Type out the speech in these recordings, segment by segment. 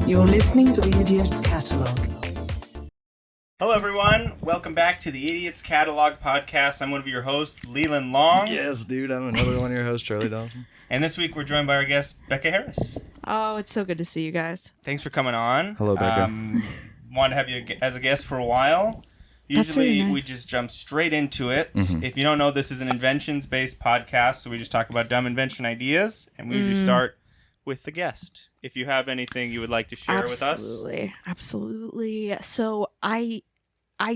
You're listening to The Idiot's Catalog. Hello, everyone. Welcome back to the Idiot's Catalog podcast. I'm one of your hosts, Leland Long. Yes, dude. I'm another one of your hosts, Charlie Dawson. And this week we're joined by our guest, Becca Harris. Oh, it's so good to see you guys. Thanks for coming on. Hello, Becca. Wanted to have you as a guest for a while. That's Usually very nice. we just jump straight into it. Mm-hmm. If you don't know, this is an inventions-based podcast, so we just talk about dumb invention ideas, and we usually start with the guest. If you have anything you would like to share with us. Absolutely. So I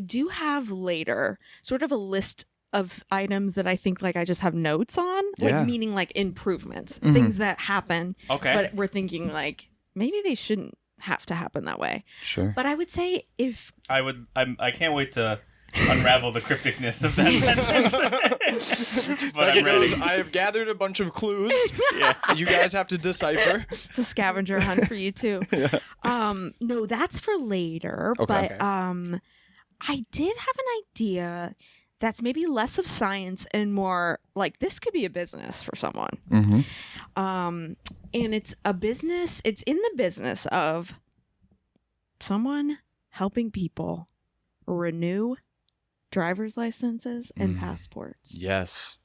do have later sort of a list of items that I think like I just have notes on, Yeah. like meaning like improvements, things that happen. Okay. But we're thinking like maybe they shouldn't have to happen that way. Sure. But I would say if I can't wait to unravel the crypticness of that sentence. But I'm ready. I have gathered a bunch of clues. Yeah. You guys have to decipher. it's a scavenger hunt for you too. Yeah. No, that's for later. Okay. But I did have an idea that's maybe less of science and more like this could be a business for someone. Mm-hmm. And it's a business, it's in the business of someone helping people renew driver's licenses and passports. Yes.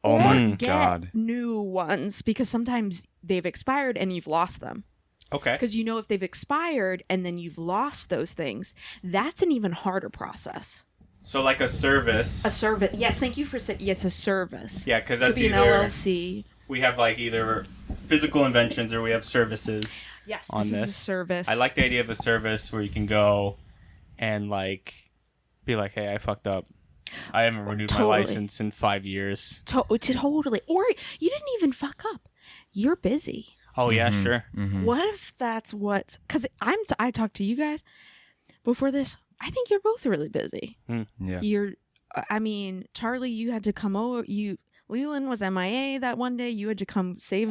Oh Or my get God. new ones because sometimes they've expired and you've lost them. Okay. Because you know if they've expired and then you've lost those things, that's an even harder process. So like a service. A service. Yes, thank you for saying. Yes, a service. Yeah, because It could that's be an either LLC. we have like either physical inventions or we have services. Yes, on this is a this. service. I like the idea of a service where you can go and like be like, hey, I fucked up. I haven't renewed my Totally. license in 5 years. Totally. Or you didn't even fuck up. You're busy. Oh yeah, Mm-hmm. sure. What if that's what? Because I talked to you guys before this. I think you're both really busy. Yeah. I mean, Charlie, you had to come over. Leland was MIA that one day. You had to come save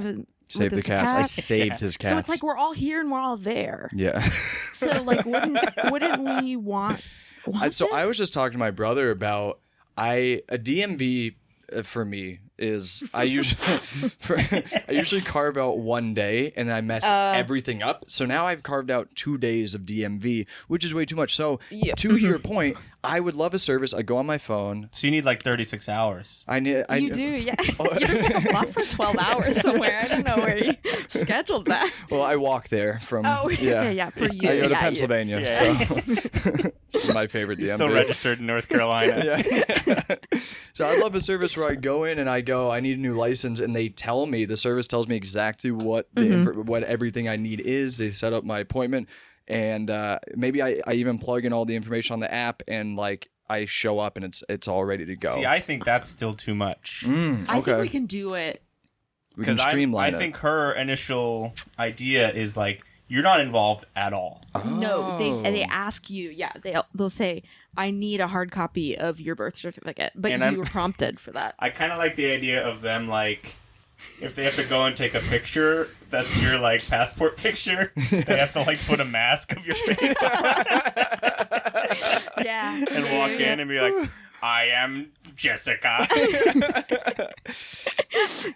Saved the cats. I saved his cats. So it's like we're all here and we're all there. Yeah. So like, wouldn't we want? So it? I was just talking to my brother about a DMV for me is I usually carve out one day and I mess everything up. So now I've carved out 2 days of DMV, which is way too much. So Yeah. to your point, I would love a service. I go on my phone. So you need like 36 hours. You do, yeah. There's like a buffer 12 hours somewhere. I don't know where you scheduled that. Well, I walk there from. Oh, yeah. yeah, for you. I go to yeah, Pennsylvania, Yeah. so it's my favorite DMV. Still registered in North Carolina. Yeah. So I love a service where I go in and I go, I need a new license, and they tell me, the service tells me exactly what what everything I need is. They set up my appointment, and maybe I even plug in all the information on the app, and like I show up and it's all ready to go. See, I think that's still too much. I think we can do it. We can Because streamline I it. think her initial idea is like, you're not involved at all. No, they ask you. Yeah, they'll say, "I need a hard copy of your birth certificate," but And you were prompted for that. I kind of like the idea of them like, if they have to go and take a picture, that's your like passport picture. They have to like put a mask of your face on Yeah, and walk in and be like, I am Jessica.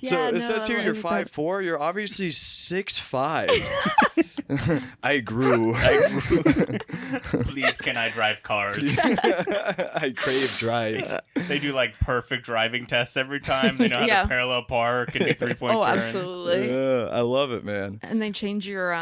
So it says here you're 5'4". You're obviously 6'5". I grew. Please, can I drive cars? I crave drive. They do like perfect driving tests every time. They know how Yeah. to parallel park and do 3-point Oh, turns. absolutely. Yeah, I love it, man. And they change your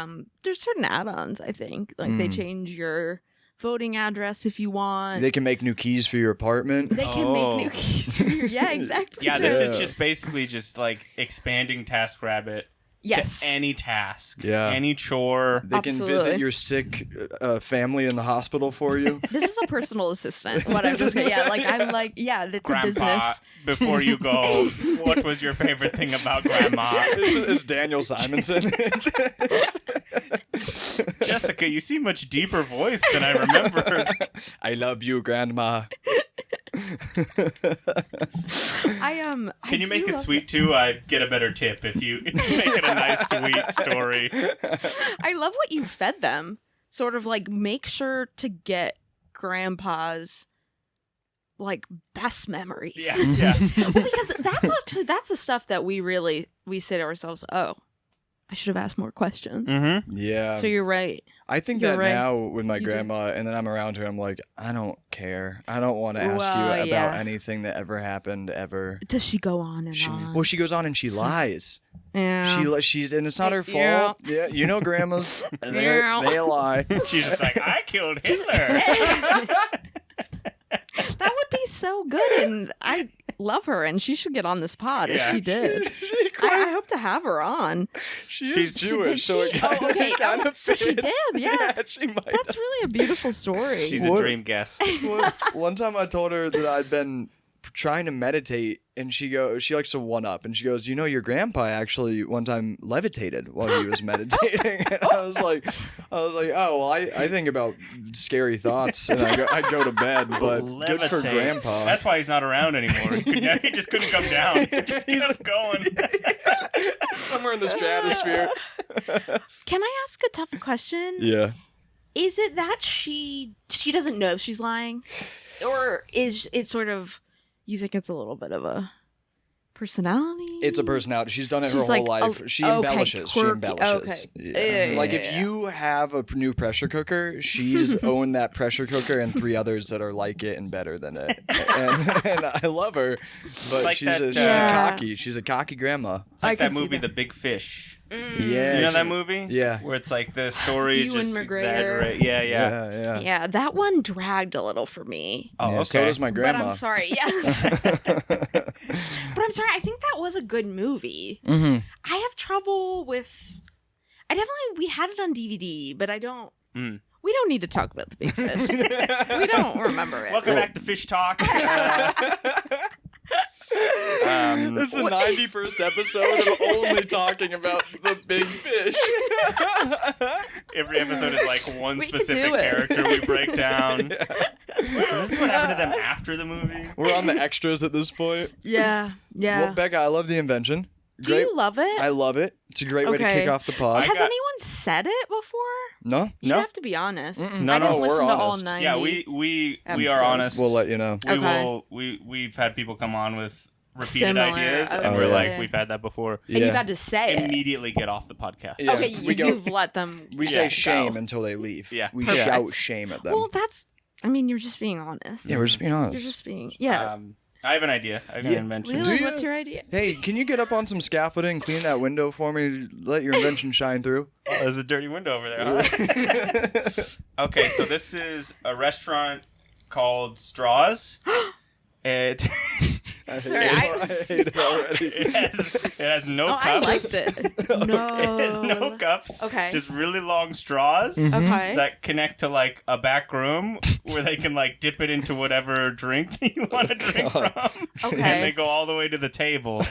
there's certain add-ons, I think. Like they change your voting address if you want. They can make new keys for your apartment. They can Oh. make new keys for your, yeah, exactly. Yeah, true. this is just basically just like expanding TaskRabbit yes. to any task, Yeah. any chore. They can Absolutely. visit your sick family in the hospital for you. This is a personal assistant. Whatever. Yeah, like I'm like, yeah, that's a Grandpa, business. before you go, what was your favorite thing about Grandma? It's Daniel Simonson. Jessica, you see much deeper voice than I remember. I love you, Grandma. Can you make it sweet too? I'd get a better tip if you make it a nice sweet story. I love what you fed them. Sort of like make sure to get Grandpa's like best memories. Yeah. Well, because that's the stuff that we say to ourselves, oh, I should have asked more questions. Mm-hmm. Yeah. So you're right. I think You're that right. now with my You do. grandma, and then I'm around her, I'm like, I don't care. I don't want to ask Well, you about yeah. anything that ever happened ever. Does she go on and on? Well, she goes on and she lies. Yeah. She's and it's not her Yeah. fault. Yeah, you know, grandmas, Yeah. they lie. She's just like, I killed Hitler. That would be so good, and I love her, and she should get on this pod Yeah. if she did. I hope to have her on. She's Did Jewish, so it she? kind, Oh, okay. kind of So she fits. did, yeah. She might. That's really a beautiful story. She's a What? dream guest. One time I told her that I'd been trying to meditate, and she likes to one up, and she goes, you know, your grandpa actually one time levitated while he was meditating. And I was like, oh well, I think about scary thoughts, and I go to bed, but good for Levitate. grandpa. That's why he's not around anymore. He just couldn't come down. He just kept going. Somewhere in the stratosphere. Can I ask a tough question? Yeah. Is it that she doesn't know she's lying, or is it sort of you think it's a little bit of a personality? It's a personality. She's done it her She's whole like, life. oh, She okay, embellishes. She quirky, embellishes. okay. Yeah, Like yeah, if yeah. you have a new pressure cooker, she's owned that pressure cooker and 3 others that are like it and better than it. And I love her, but like she's that, she's a cocky grandma. It's like I can that see movie, that. The Big Fish. Yeah. You know she- that movie? Yeah. Where it's like the story Ewan just McGregor. exaggerate. Yeah. Yeah. Yeah, that one dragged a little for me. Oh, Yeah, okay. So does my grandma. But I'm sorry. Yeah. But I'm sorry. I think that was a good movie. Mm-hmm. I have trouble with. We had it on DVD, but I don't. Mm. We don't need to talk about the Big Fish. We don't remember it. Welcome back to Fish Talk. This is the 91st episode of only talking about the big fish. Every episode is like one We can specific do it. character we break down. So this is what happened to them after the movie? We're on the extras at this point. Yeah. Yeah. Well, Becca, I love the invention. Do you love it? I love it. It's a great way to Okay. kick off the pod. Has got- anyone said it before? No? You No. have to be honest. Mm-mm. No, I no, didn't we're listen to all honest. 90. Yeah, we are episodes. honest. We'll let you know. We Okay. will. We've had people come on with repeated Similar, ideas, and okay. we're like, Yeah. we've had that before. And you've had to say it. Immediately get off the podcast. Yeah, Okay, we go- you've let them. We Yeah, say go. shame until they leave. Yeah. We Perfect. shout shame at them. Well, that's. I mean, you're just being honest. Yeah, we're just being honest. You're just being. Yeah. I have an idea. I have an Yeah. invention. Leland, you- what's your idea? Hey, can you get up on some scaffolding, clean that window for me, let your invention shine through? Oh, there's a dirty window over there. Huh? Okay, so this is a restaurant called Straws. It Sorry, I hate it already. it has no Oh, cups. I liked it. No. It has no cups. Okay. Just really long straws Okay. that connect to like a back room where they can like dip it into whatever drink you want to drink God. from. Okay. And they go all the way to the table.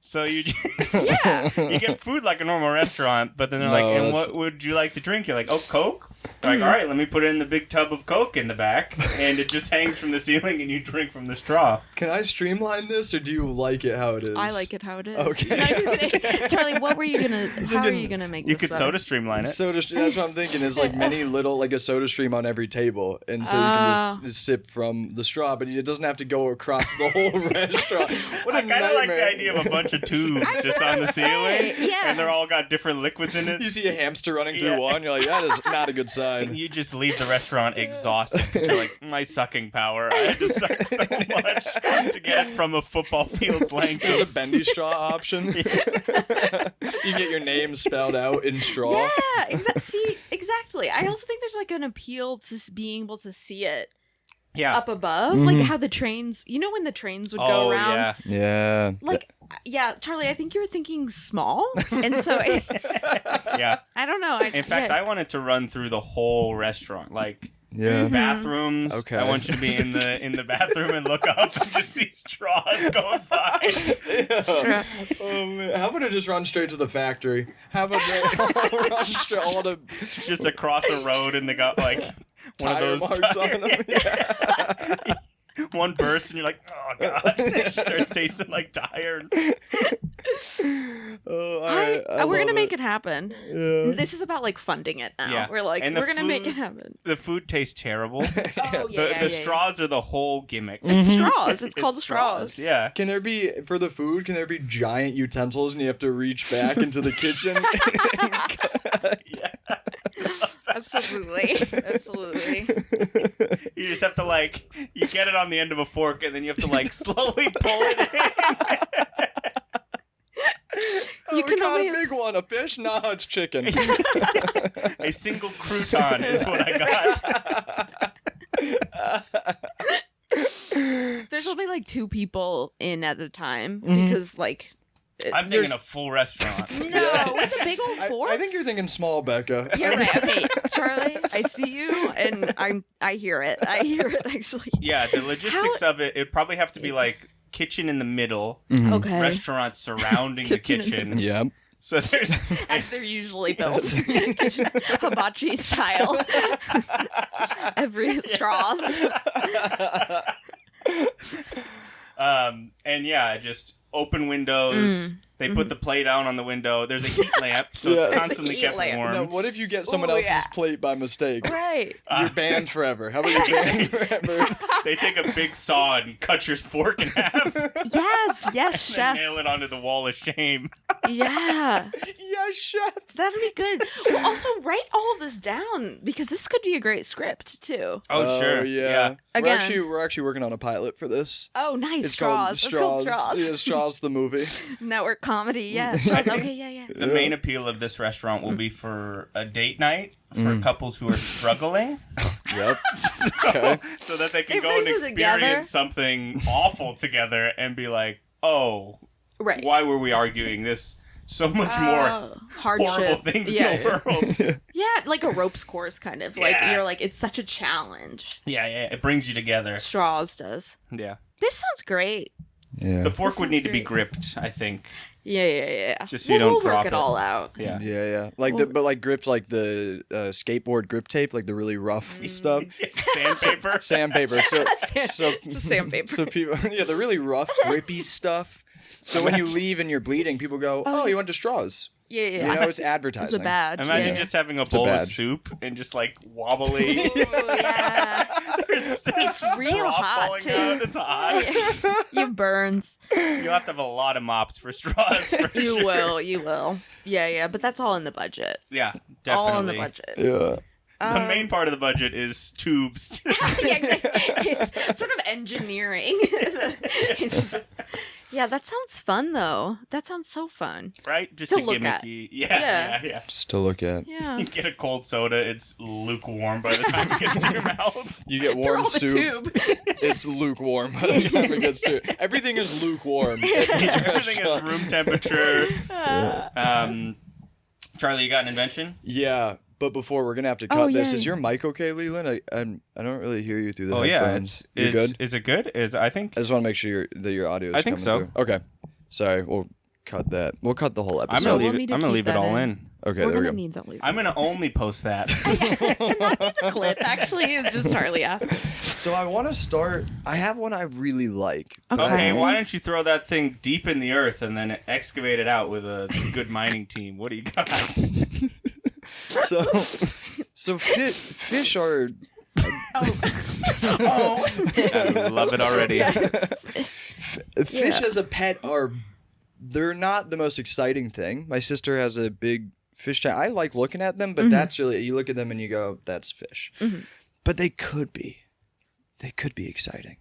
So you just Yeah. you get food like a normal restaurant, but then they're No, like, and that's- what would you like to drink? You're like, oh, Coke? They're like, all right, let me put in the big tub of Coke in the back, and it just hangs from the ceiling, and you drink from the straw. Can I streamline this, or do you like it how it is? I like it how it is. Okay. No, I'm just kidding. Charlie, what were you gonna? How are thinking you gonna make You this could better? soda streamline it. Soda that's what I'm thinking is like many little, like a soda stream on every table. And so you can just sip from the straw, but it doesn't have to go across the whole restaurant. What a I kind of like the nightmare. idea of a bunch of tubes I was just about on the to say, ceiling, yeah. and they're all got different liquids in it. You see a hamster running through Yeah. one, you're like, that is not a good sign. You just leave the restaurant exhausted. 'Cause you're like, my sucking power. I had to suck so much to get it from a football field's length. There's a bendy straw option. You get your name spelled out in straw. Yeah. See, exactly. I also think there's like an appeal to being able to see it Yeah. up above, Mhm. like how the trains. You know when the trains would go Oh, around. yeah. Yeah. Like, yeah, Charlie, I think you were thinking small, and so Yeah. I don't know. In fact, I wanted to run through the whole restaurant, like Yeah. bathrooms. Okay. I want you to be in the bathroom and look up and just see straws going by. Yeah. Oh, man. How about I just run straight to the factory? How about they run straight all the Just across a road, and they got like one tire of those marks on them? Yeah. one burst and you're like, oh god, it starts tasting like tire. We're gonna make it happen. Yeah. This is about like funding it now. Yeah. We're like, And the we're gonna make food- it happen. The food tastes terrible. Oh yeah, The straws are the whole gimmick. It's straws. It's called straws. Yeah. Can there be, for the food, can there be giant utensils and you have to reach back into the kitchen? Yeah. Absolutely. Absolutely. You just have to like, you get it on the end of a fork and then you have to like slowly pull it in. You can only a big one. A fish? No, it's chicken. A single crouton is what I got. There's only like 2 people in at a time Mm-hmm. because like I'm thinking a full restaurant. no, with a big old fork. I think you're thinking small, Becca. You're right. Okay, Charlie, I see you, and I hear it. I hear it actually. Yeah, the logistics of it, it'd probably have to be like kitchen in the middle, Mm-hmm. Okay. restaurant surrounding the Kitchen in the kitchen. Yep. So there's As they're usually built, hibachi style. Every straws. and yeah, just open windows. They put the plate down on the window. There's a heat lamp, so Yeah. it's There's a constantly heat kept lamp. warm. Now, what if you get someone Ooh, else's yeah. plate by mistake? Right. You're banned forever. How about you're banned forever? They take a big saw and cut your fork in half, and Yes. Yes, chef. nail it onto the wall of shame. Yeah. Yeah, chef. That'd be good. Well, also write all of this down because this could be a great script too. Oh, sure. Yeah. Again. We're actually working on a pilot for this. Oh, nice. It's Straws. It's called Straws. Yeah, Straws the movie. Network comedy. Yeah. Straws. Okay. Yeah. The main appeal of this restaurant will be for a date night for couples who are struggling. Yep. Okay. So that they can It go and brings us together. experience something awful together and be like, oh, Right. why were we arguing this so much more hardship. horrible things Yeah. in the world? Yeah, like a ropes course kind of. Like Yeah. you're like it's such a challenge. Yeah, it brings you together. Straws does. Yeah. This sounds great. Yeah. The fork would sounds need to be great. gripped, I think. Yeah. Just so you don't we'll drop work it it. all out. Yeah. Yeah. Like but like gripped like the skateboard grip tape, like the really rough stuff. Sandpaper. Sandpaper. So It's a sandpaper. So people, yeah, the really rough, grippy stuff. So when you leave and you're bleeding, people go, "Oh, you went to Straws." Yeah. You know, it's advertising. It's a badge. Imagine yeah. just having a a bowl of badge. soup and just like wobbly. Ooh, yeah. It's real hot, too. It's hot. You burns. You'll have to have a lot of mops for straws. For You sure. will. Yeah. But that's all in the budget. Yeah, definitely. All in the budget. Yeah. The main part of the budget is tubes. Yeah, exactly. It's sort of engineering. It's just- yeah, that sounds fun though. That sounds so fun. Right? Just To a look at. gimmicky. Yeah. Just to look at. Yeah. You get a cold soda, it's lukewarm by the time it gets to your mouth. You get Through warm all the soup. tube. It's lukewarm by the time it gets to. Everything is lukewarm. At these Everything is restaurants. room temperature. Charlie, you got an invention? Yeah, but before we're gonna have to cut this. yeah. Is your mic okay, Leland? I don't really hear you through the Oh headphones. yeah, You good? Is it good? I think I just want to make sure that your audio is I think coming so. through. Okay. Sorry, we'll cut that. We'll cut the whole I'm episode. gonna we'll leave need it. to I'm gonna keep leave it that all in. in. Okay, We're there we gonna go. need that later. I'm gonna only post that. Can that be the clip? Actually, it's just Charlie asking. So I want to start. I have one I really like. but I Okay, don't- why don't you throw that thing deep in the earth and then excavate it out with a good mining team? What do you got? So fish are. Oh. I love it already. Fish as a pet they're not the most exciting thing. My sister has a big fish tank. I like looking at them, but that's really, you look at them and you go, that's fish. But they could be exciting.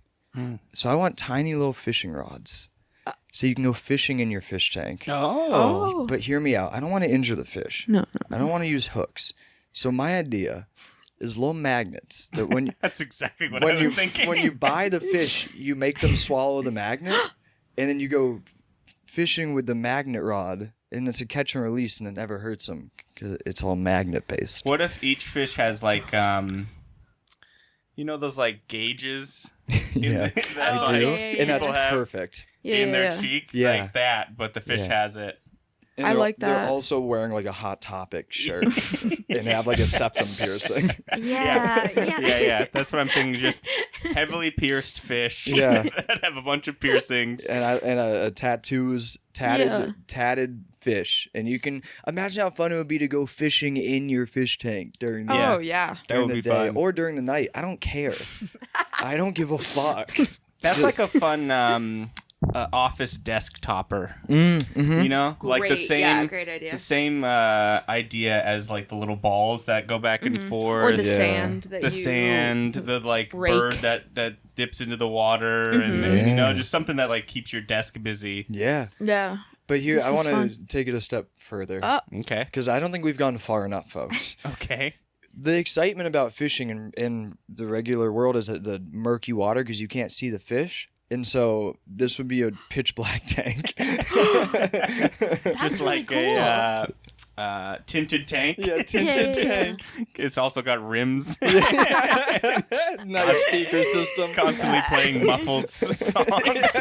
So I want tiny little fishing rods. So you can go fishing in your fish tank. Oh. But hear me out. I don't want to injure the fish. No. I don't want to use hooks. So my idea is little magnets that when That's exactly what I when was you thinking. when you buy the fish, you make them swallow the magnet, and then you go fishing with the magnet rod, and it's a catch and release, and it never hurts them because it's all magnet based. What if each fish has like you know those like gauges? Yeah, that, I like, do, yeah, and that's people have perfect. in their cheek, Yeah. like that, but the fish Yeah. has it. And I they're- like They're that. also wearing like a Hot Topic shirt and have like a septum piercing. Yeah. Yeah. That's what I'm thinking. Just heavily pierced fish Yeah. that have a bunch of piercings. And a tattoos, tatted fish. And you can imagine how fun it would be to go fishing in your fish tank during the, Yeah. Oh yeah. That during would the be day fun. or during the night. I don't care. I don't give a fuck. That's like a fun office desk topper. Mm-hmm. You know, like the same. great idea. The same idea as like the little balls that go back and forth. Or the Yeah. sand that the you sand, the like rake. bird that dips into the water, and you know, just something that like keeps your desk busy. Yeah. Yeah. But here, This I is want to fun. take it a step further. Okay. Because I don't think we've gone far enough, folks. Okay. The excitement about fishing in the regular world is the murky water because you can't see the fish. And so this would be a pitch black tank. Just really like cool. a tinted tank. Yeah, tinted tank. It's also got rims. Nice speaker system. Constantly playing muffled songs.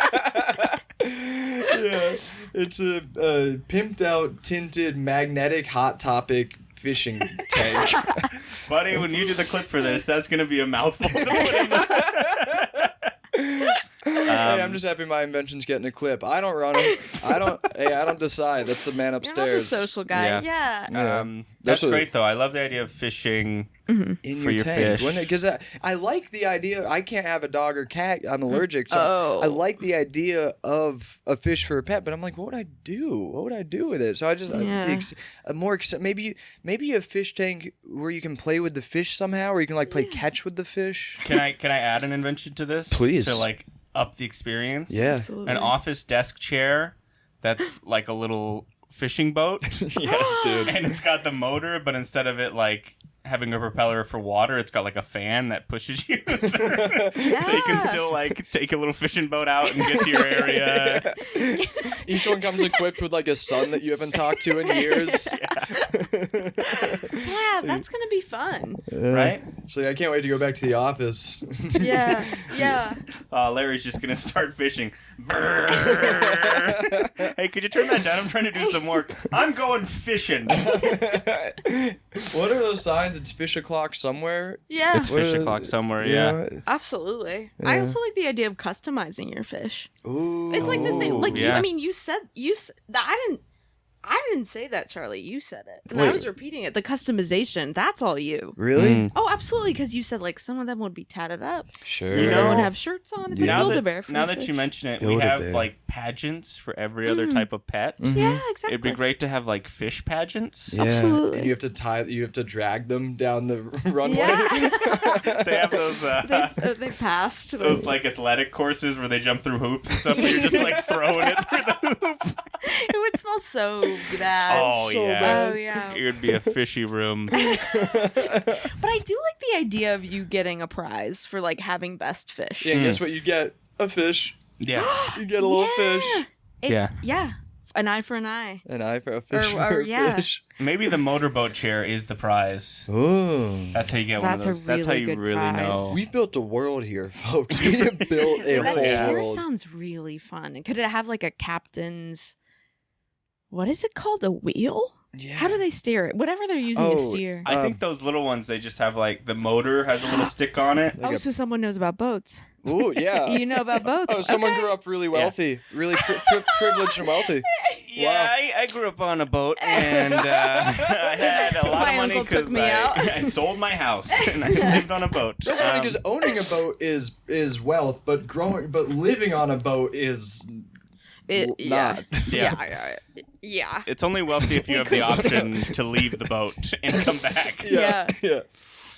Yeah, it's a pimped out, tinted, magnetic, Hot Topic fishing tank. Buddy, when you do the clip for this, that's going to be a mouthful to put in there. Hey, I'm just happy my invention's getting a clip. I don't run them. I don't decide. That's the man You're not the upstairs. social guy. Yeah. Yeah. That's That's what- great, though. I love the idea of fishing. In for your your tank, fish. because I like the idea. I can't have a dog or cat. I'm allergic, so Oh. I like the idea of a fish for a pet. But I'm like, what would I do? What would I do with it? So I just maybe a fish tank where you can play with the fish somehow, or you can like play catch with the fish. Can I add an invention to this? Please. To like up the experience. Yeah. Absolutely. An office desk chair that's like a little fishing boat. Yes, dude. And it's got the motor, but instead of it like having a propeller for water, it's got like a fan that pushes you. So you can still like take a little fishing boat out and get to your area. Each one comes equipped with like a son that you haven't talked to in years. Yeah, that's gonna be fun. Right? So I can't wait to go back to the office. Yeah. Yeah. Larry's just gonna start fishing. Brrr. Hey, could you turn that down? I'm trying to do some work. I'm going fishing. What are those signs? It's fish o'clock somewhere. Yeah. It's fish o'clock somewhere, yeah. Absolutely. I also like the idea of customizing your fish. Ooh. It's like the same. Like yeah. I mean, you said I didn't say that, Charlie. You said it, and I Wait. was repeating it. The customization. That's all you. Really? Oh, absolutely. Because you said like some of them would be tatted up. Sure. So you would have shirts on. It's like Now Build-A-Bear. that you mention it, we have Build-A-Bear. like pageants for every other type of pet. Yeah, exactly. It'd be great to have like fish pageants. Yeah. Absolutely. And you have to drag them down the runway. Yeah. They have those they passed. those like athletic courses where they jump through hoops and stuff. Where you're just like throwing it through the hoop. It would smell so bad. Oh so yeah. bad. Oh yeah. It would be a fishy room. But I do like the idea of you getting a prize for like having best fish. Yeah, and guess what? You get a fish. Yeah. You get a little fish. Yeah. An eye for an eye. An eye for a fish Or- for a yeah. fish. Maybe the motorboat chair is the prize. Ooh. That's how you get That's a one of those. That's how really you good really prize. know. We've built a world here, folks. We have built a That whole chair world. sounds really fun. Could it have like a captain's? What is it called? A wheel? Yeah. How do they steer it? Whatever they're using to Oh, steer. I think those little ones, they just have like the motor has a little stick on it. Like So someone knows about boats. Ooh, yeah. You know about boats. Oh, someone Okay. grew up really wealthy, really privileged and wealthy. Yeah, I grew up on a boat and I had a lot My of money uncle took because me out. I sold my house and I lived on a boat. That's funny because owning a boat is wealth, but living on a boat is not. Yeah. It's only wealthy if you have the option to leave the boat and come back. Yeah. Yeah.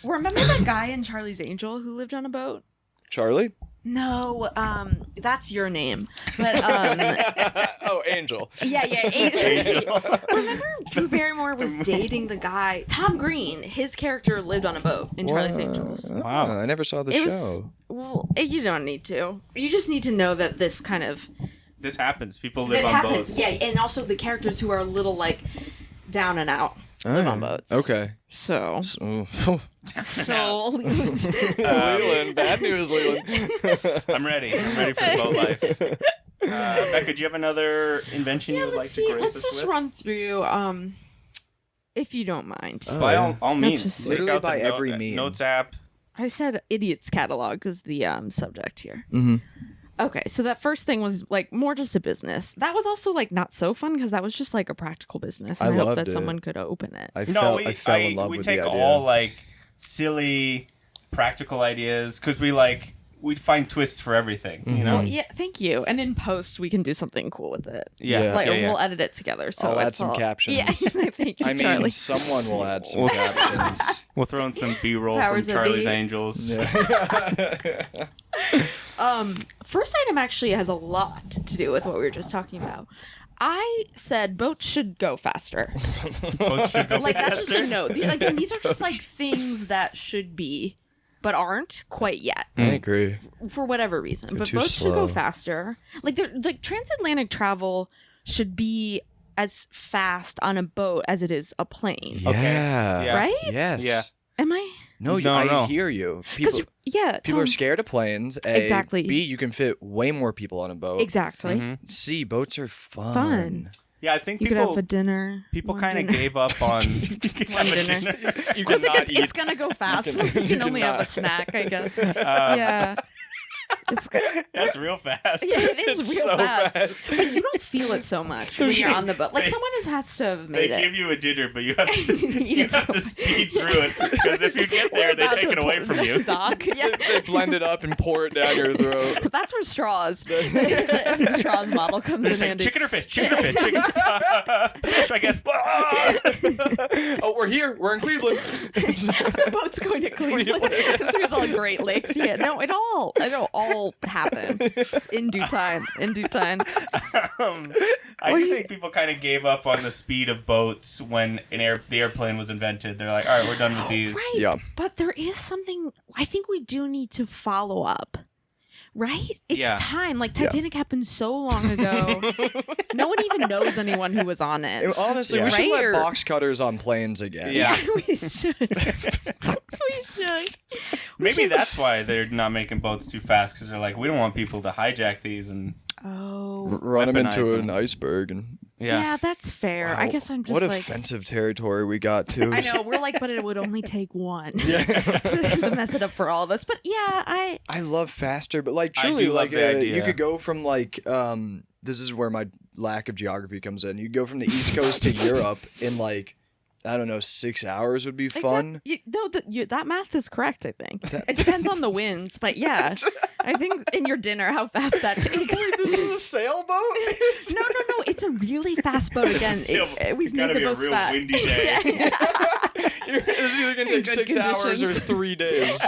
Remember that guy in Charlie's Angel who lived on a boat? Charlie? No, that's your name. But Oh, Angel. yeah, Angel. Remember Drew Barrymore was dating the guy Tom Green. His character lived on a boat in Charlie's Angels. Wow. I never saw the It show. was well. You don't need to. You just need to know that this kind of This happens. People live this on happens. boats. Yeah, and also the characters who are a little like down and out live on boats. Okay. So Leland, bad news, Leland. I'm ready. I'm ready for the boat life. Becca, do you have another invention you would like to grace Let's us just with? run through, if you don't mind. By all means, just- take Literally out the by every means. Notes app. I said idiot's catalog is the subject here. Mm-hmm. Okay, so that first thing was like more just a business. That was also like not so fun because that was just like a practical business. And I hope loved that it. someone could open it. I No, fell in love we with take the idea. all like silly practical ideas because we find twists for everything. You know? Well, yeah, thank you. And in post, we can do something cool with it. Yeah. Like yeah. we'll edit it together. So I'll add it's some all... captions. Yeah, thank you, I mean, Charlie. someone will add some Well- captions. We'll throw in some B-roll Powers from that Charlie's be. Angels. Yeah. First item actually has a lot to do with what we were just talking about. I said boats should go faster. Boats should go Like that's just faster. a note. Again, these are just like things that should be, but aren't quite yet I agree. for whatever reason. They're But too boats should go slow. faster. Like transatlantic travel should be as fast on a boat as it is a plane. Yeah. Yeah. Right? Yes. Yeah. Am I? No, No, I no. hear you. People, Because people are scared of planes. A. Exactly. B, you can fit way more people on a boat. Exactly. Mhm. C, boats are fun. Fun. Yeah, I think You could have people a dinner. people one kind of dinner. gave up on you can One have a dinner. You Because cannot eat. it's gonna go fast. can- You you can only have a cannot. snack, I guess. Uh, Yeah. It's good. That's real fast. Yeah, it is It's real so fast. fast. But you don't feel it so much when you're on the boat. Like They- someone has to have They made give it. you a dinner, but you have to Eat you it have so- to speed through it because if you get there, they We're take about it to away pull from the you. Doc. Yeah. They blend it up and pour it down your throat. That's where straws. The straws model comes They're in saying, handy. chicken or fish, chicken or fish, chicken. Fish, I guess. Oh, we're here. We're in Cleveland. The boat's going to Cleveland through the Great Lakes. Yeah, no, it'll all happen in due time. In due time. I do think people kind of gave up on the speed of boats when the airplane was invented. They're like, all right, we're done with these. Right. Yeah. But there is something I think we do need to follow up. Right? It's Yeah. time. Like Titanic happened so long ago. No one even knows anyone who was on it. Honestly, Yeah. we should Right? let Or- box cutters on planes again. Yeah. we should. We should. Maybe that's why they're not making boats too fast because they're like, we don't want people to hijack these and Oh. Run them into Weaponize an them. iceberg. And Yeah, that's fair. I Wow, guess I'm just what like offensive territory we got to. I know, we're like, but it would only take one Yeah. to mess it up for all of us. But yeah, I love faster, but like I truly, do love like the idea. you could go from like this is where my lack of geography comes in. You go from the East Coast to Europe in like I don't know 6 hours would be fun. That math is correct, I think. It depends on the winds, but yeah. I think in your dinner how fast that takes. Wait, this is a sailboat? No. It's a really fast boat again. We've It's made gotta the be a most real fast. windy day. It's either gonna In take good 6 hours or conditions. 3 days.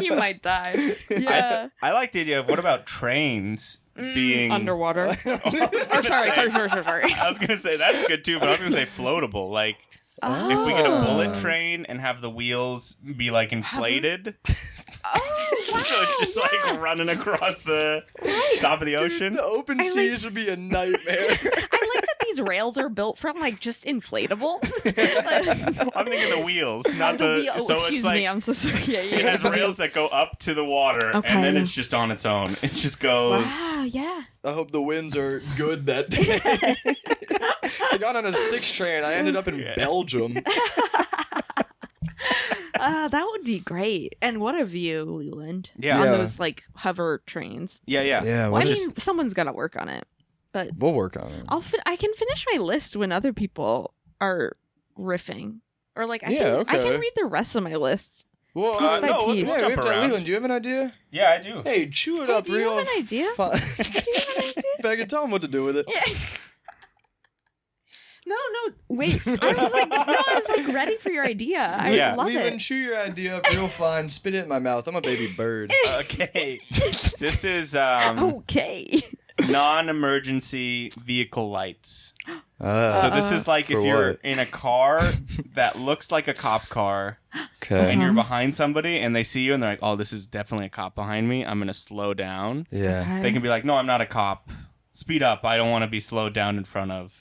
You might die. Yeah. I like the idea of what about trains being Underwater. Oh, Sorry. I was gonna say that's good too, but I was gonna say floatable. Like if we get a bullet train and have the wheels be like inflated, Oh, wow. so it's just like running across the top of the ocean. The open seas would be a nightmare. I like that these rails are built from like just inflatables. I'm thinking the wheels, not the. wheel. So Excuse it's like, me, I'm so sorry. Yeah, it has rails that go up to the water, Okay. and then it's just on its own. It just goes. Wow, yeah. I hope the winds are good that day. I got on a 6 train. I ended up in Yeah. Belgium. That would be great. And what a view, Leland. Yeah. On Yeah. those like hover trains. Yeah. Yeah, Well, we'll, I just, mean, someone's got to work on it. But we'll work on it. I can finish my list when other people are riffing. Or like I Yeah, can okay. read the rest of my list. Well, piece by no, piece. let's yeah, we jump have to, around. Leland, do you have an idea? Yeah, I do. Hey, chew it Hey, up do you real have an idea? fun. Do you have an idea? Becca, tell him what to do with it. Yeah. No, wait. I was like ready for your idea. I Yeah. love Leland, it. chew your idea up real fine. Spit it in my mouth. I'm a baby bird. Okay. This is Okay. non-emergency vehicle lights. Ah, So this is like For if you're what? in a car that looks like a cop car okay. and you're behind somebody and they see you and they're like, oh, this is definitely a cop behind me. I'm going to slow down. Yeah. They can be like, no, I'm not a cop. Speed up. I don't want to be slowed down in front of.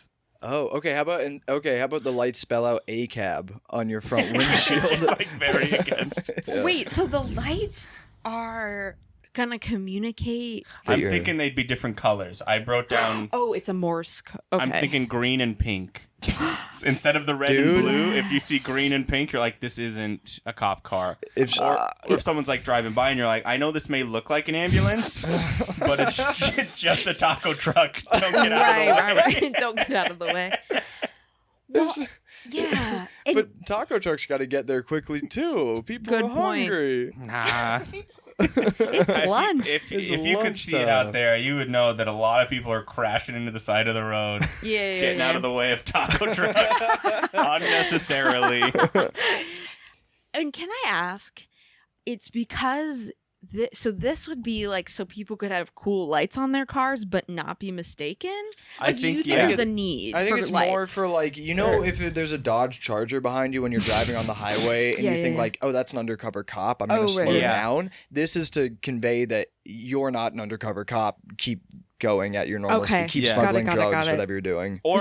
Oh, okay. How about the lights spell out A cab on your front windshield? It's like very against. Yeah. Wait, so the lights are gonna communicate? I'm Figure. thinking they'd be different colors. I wrote down. Oh, it's a Morse code. Okay. I'm thinking green and pink. Instead of the red Dude. and blue, if you see green and pink, you're like, this isn't a cop car. Or if someone's like driving by and you're like, I know this may look like an ambulance, but it's just a taco truck. Don't get out of the way. Right. Don't get out of the way. Well, yeah. But taco trucks got to get there quickly too. People Good are point. hungry. Nah. It's lunch. If It's you could see it out there, you would know that a lot of people are crashing into the side of the road, getting out of the way of taco trucks unnecessarily. And can I ask, it's because so this would be like so people could have cool lights on their cars but not be mistaken? I Like, think, do you think yeah. there's a need I think for it's lights? more for like, you know, if there's a Dodge Charger behind you when you're driving on the highway and Yeah, you yeah, think yeah. like, oh, that's an undercover cop. I'm going Oh, to slow right. Yeah. down. This is to convey that you're not an undercover cop. Keep going at your normal Okay. speed. Keep Yeah. smuggling Got it. drugs, whatever you're doing. Or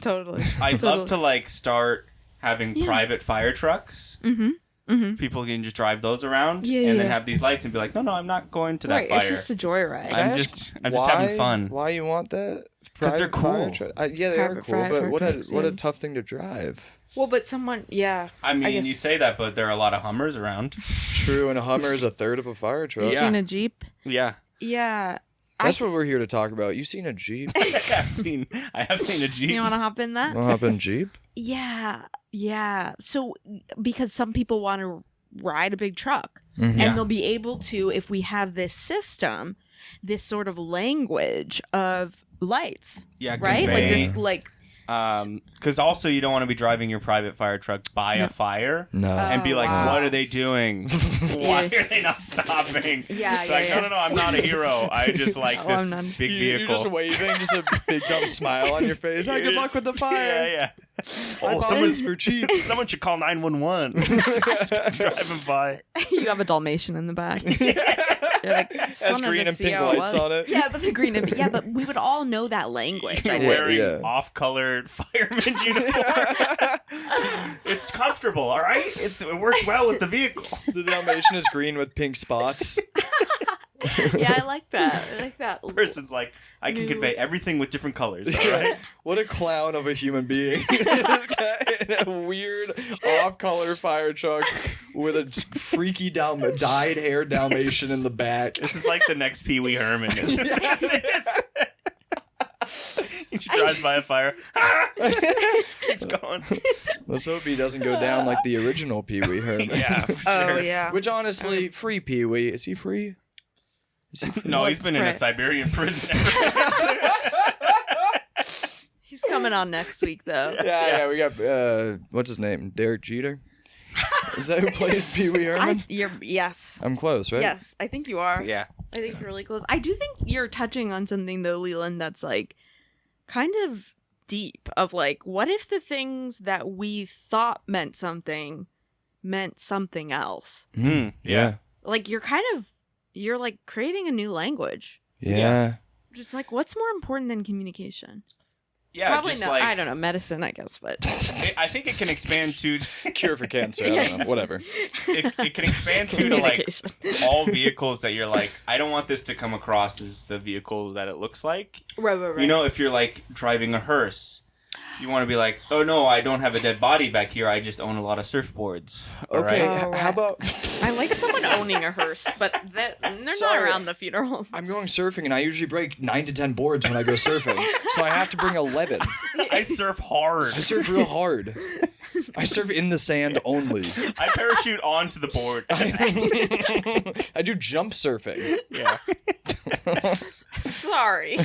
Totally. I'd love to like start having Yeah. private fire trucks. Mm-hmm. Mm-hmm. People can just drive those around Yeah, and then yeah. have these lights and be like, no, I'm not going to that Right. fire. It's just a joyride. Can I I'm ask just having fun. Why you want that? 'Cause they're Private fire cool. yeah, they are Private cool, fire but what a trucks, what a yeah. tough thing to drive. Well, but someone, yeah. I mean, guess- you say that, but there are a lot of Hummers around. True, and a Hummer is a third of a fire truck. You Yeah. seen a Jeep? Yeah. Yeah. That's what we're here to talk about. You seen a Jeep? I have seen a Jeep. You want to hop in that? Wanna hop in Jeep? Yeah. Yeah. So, because some people want to ride a big truck. Mhm. Yeah. And they'll be able to, if we have this system, this sort of language of lights, Yeah, right? Like convey. this, like, Because also you don't want to be driving your private fire truck by No. a fire No. and be like, wow. what are they doing? Why are they not stopping? Yeah, It's yeah, like, yeah. no, I'm not a hero. I just like Oh, this I'm not- big You're vehicle. just waving, just a big dumb smile on your face. Hi, good luck with the fire. Yeah. I bought this for cheap. Someone should call 911. Driving by. you have a Dalmatian in the back. You're like, just Has wanted green to and see pink how it lights was. on it. Yeah, but the green and yeah, but we would all know that language. I You're think. wearing Yeah. off-colored fireman uniform. It's comfortable, all right? It works well with the vehicle. The Dalmatian is green with pink spots. Yeah, I like that. I like that. Person's like, I can New- convey everything with different colors, all right? What a clown of a human being. This guy in a weird off-color fire truck with a freaky dyed hair Dalmatian in the back. This is like the next Pee Wee Herman. He drives by a fire. Keeps going. Let's hope he doesn't go down like the original Pee Wee Herman. Yeah, for Oh sure. yeah. Which honestly, free Pee Wee. Is he free? Is he free? No, Let's he's been in a pray. Siberian prison. He's coming on next week though. Yeah, we got what's his name? Derek Jeter. Is that who played Pee Wee Herman? Yes. I'm close, right? Yes, I think you are. Yeah. I think you're really close. I do think you're touching on something though, Leland, that's like kind of deep of like, what if the things that we thought meant something else? Yeah. Like you're like creating a new language. Yeah. Just like what's more important than communication? Yeah, Probably just not. like I don't know, medicine, I guess, but I think it can expand to Cure for cancer. I don't know. Whatever. it can expand to like communication. all vehicles that you're like, I don't want this to come across as the vehicle that it looks like. Right. You know, if you're like driving a hearse, you want to be like, oh no, I don't have a dead body back here. I just own a lot of surfboards. All Okay. right? Oh, right. How about I like someone owning a hearse, but they're not Sorry. around the funeral. I'm going surfing and I usually break 9 to 10 boards when I go surfing. So I have to bring 11. I surf hard. I surf real hard. I surf in the sand only. I parachute onto the board. I do jump surfing. Yeah. Sorry.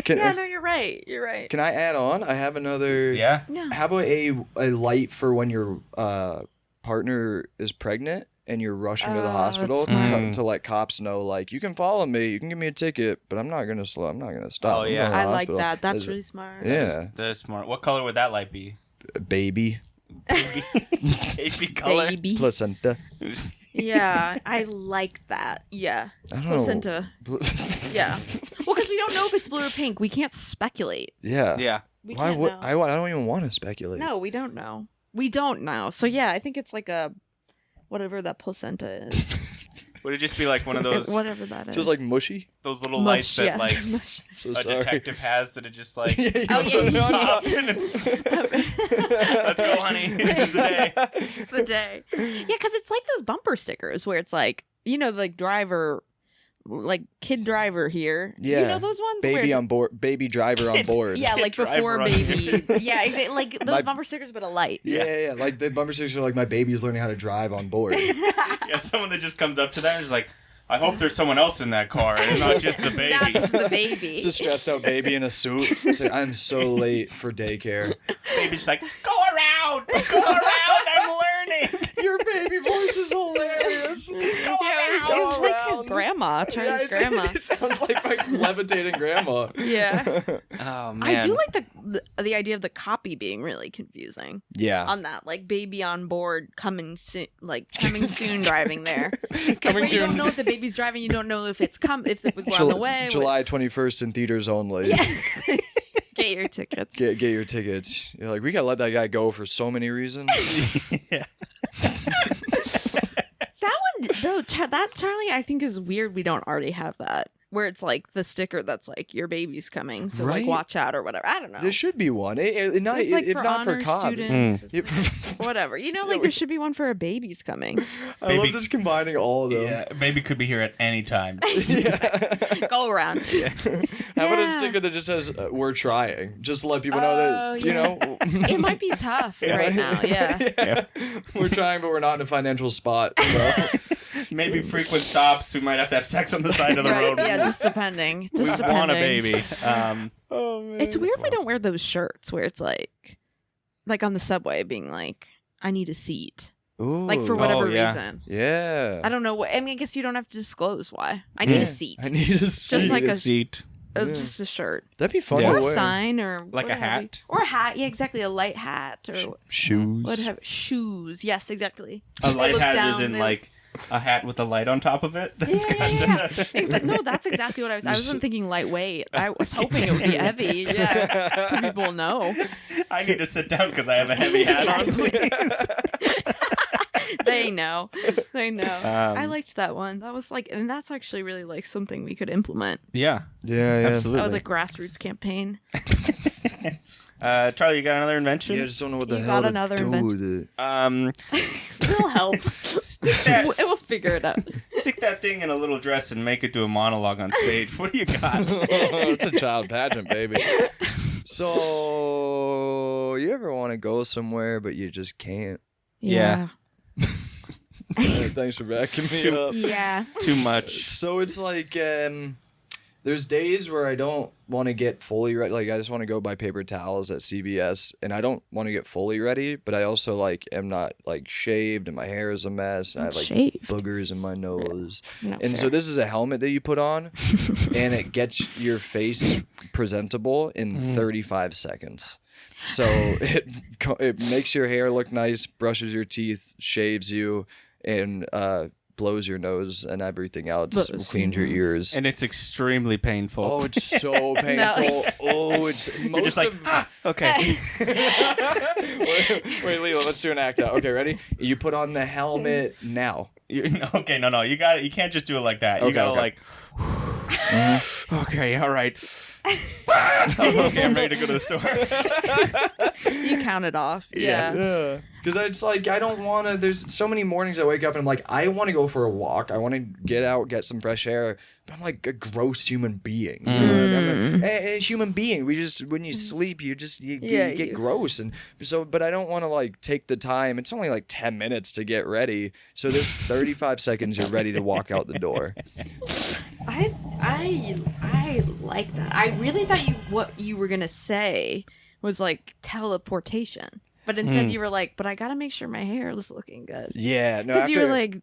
Can, Yeah, no, you're right. You're right. can I add on? I have another. Yeah. No. How about a light for when your partner is pregnant and you're rushing to the Oh, hospital that's smart. to let cops know, like, you can follow me, you can give me a ticket, but I'm not gonna slow. I'm not gonna stop. Oh, I'm yeah. going to the I like hospital. that. That's Is it- really smart. Yeah, That's smart. What color would that light be? baby Baby color. Baby. placenta. Yeah, I like that. Yeah. I don't Placenta. know. Yeah. Well, because we don't know if it's blue or pink. We can't speculate. Yeah. Yeah. We Why can't would know. I don't even want to speculate. No, we don't know. We don't know. So yeah, I think it's like a whatever that placenta is. Would it just be like one of those Whatever that is. Just like mushy. those little Mush, lights that yeah. like Mush. So a sorry. detective has that it just like Yeah, you Oh, put yeah, it you on do. top. and it's, let's go, honey. This is the day. It's the day. Yeah, because it's like those bumper stickers where it's like, like driver, like kid driver here. Yeah. You know those ones? Baby where on board. Baby driver on board. Yeah, Kid like driver before on baby. Yeah, like those My- bumper stickers, but a light. Yeah. Like the bumper stickers are like my baby's learning how to drive on board. Yeah, someone that just comes up to that and is like, I hope there's someone else in that car and not just the baby. Not just the baby. It's a stressed out baby in a suit. It's like, I'm so late for daycare. Baby's like, go around, I'm learning. Your baby voice is hilarious. Go It was like his grandma, Charlie's grandma. It sounds like my levitating grandma. Yeah. Oh man, I do like the idea of the copy being really confusing Yeah. on that, like baby on board coming soon, driving there. Coming Where you don't soon. know if the baby's driving, you don't know if it's we're on the way. July 21st in theaters only. Yeah. Get your tickets. Get your tickets. You're like, we gotta let that guy go for so many reasons. yeah. That one though, that Charlie, I think is weird. We don't already have that. Where it's like the sticker that's like your baby's coming, so Right? like watch out or whatever. I don't know. There should be one. Not, There's, like, if for not for honor Cobb. students, Yeah. whatever. Like there should be one for a baby's coming. I love Baby- just combining all of them. Yeah, baby could be here at any time. Yeah. Go around. How about a Yeah. sticker that just says, we're trying? Just to let people know that, you yeah. know. It might be tough right now. Yeah. We're trying, but we're not in a financial spot. So Maybe frequent stops. We might have to have sex on the side of the Right. road. Yeah. Just depending. We Just want a depending. baby. oh, man. It's weird we don't wear those shirts where it's like on the subway being like, I need a seat. Like for Ooh. whatever yeah. reason. Yeah. I don't know what. I mean, I guess you don't have to disclose why. I need a seat. I need a seat. Just like a seat. Yeah. Just a shirt. That'd be fun Yeah. Or to a wear. sign or Like a what have you. hat? Or a hat. Yeah, exactly. A light hat or Shoes. what have shoes. Yes, exactly. A They light look hat down, is in they- like a hat with a light on top of it. Yeah, That's kinda... No, that's exactly what I wasn't thinking lightweight. I was hoping it would be heavy. Yeah, so people know. I need to sit down because I have a heavy hat on, please. They know. They know. Um, I liked that one. That was like, and that's actually really like something we could implement. Yeah, Yeah, absolutely. Oh, the grassroots campaign. Charlie, you got another invention? Yeah, I just don't know what the You hell got to another do invention? with it. We'll help. We'll figure it out. Stick that thing in a little dress and make it do a monologue on stage. What do you got? It's a child pageant, baby. So, you ever want to go somewhere but you just can't? Yeah. Hey, thanks for backing me up. Yeah. Too much. So it's like there's days where I don't want to get fully ready. Like I just want to go buy paper towels at CVS, and I don't want to get fully ready. But I also like am not like shaved, and my hair is a mess. And I have like Shaved. boogers in my nose. No, And so fair. this is a helmet that you put on, and it gets your face presentable in 35 seconds. So it makes your hair look nice, brushes your teeth, shaves you, and blows your nose and everything else, Blows cleans your ears. And it's extremely painful. Oh, it's so painful. Oh, it's You're most just like, of. okay. Wait, Leo, let's do an act out. Okay, ready? You put on the helmet now. Okay, no. You got it. You can't just do it like that. You Okay, gotta okay. like. Okay, all right. Okay, I'm ready to go to the store. You count it off. Yeah. Yeah. Because it's like, I don't want to. There's so many mornings I wake up and I'm like, I want to go for a walk. I want to get out, get some fresh air. But I'm like a gross human being. You know? I'm a human being. When you sleep, you get gross. And so, but I don't want to like take the time. It's only like 10 minutes to get ready. So this 35 seconds, you're ready to walk out the door. I like that. I really thought what you were gonna say was like teleportation, but instead you were like, "But I gotta make sure my hair is looking good." Yeah. No, Because you were like,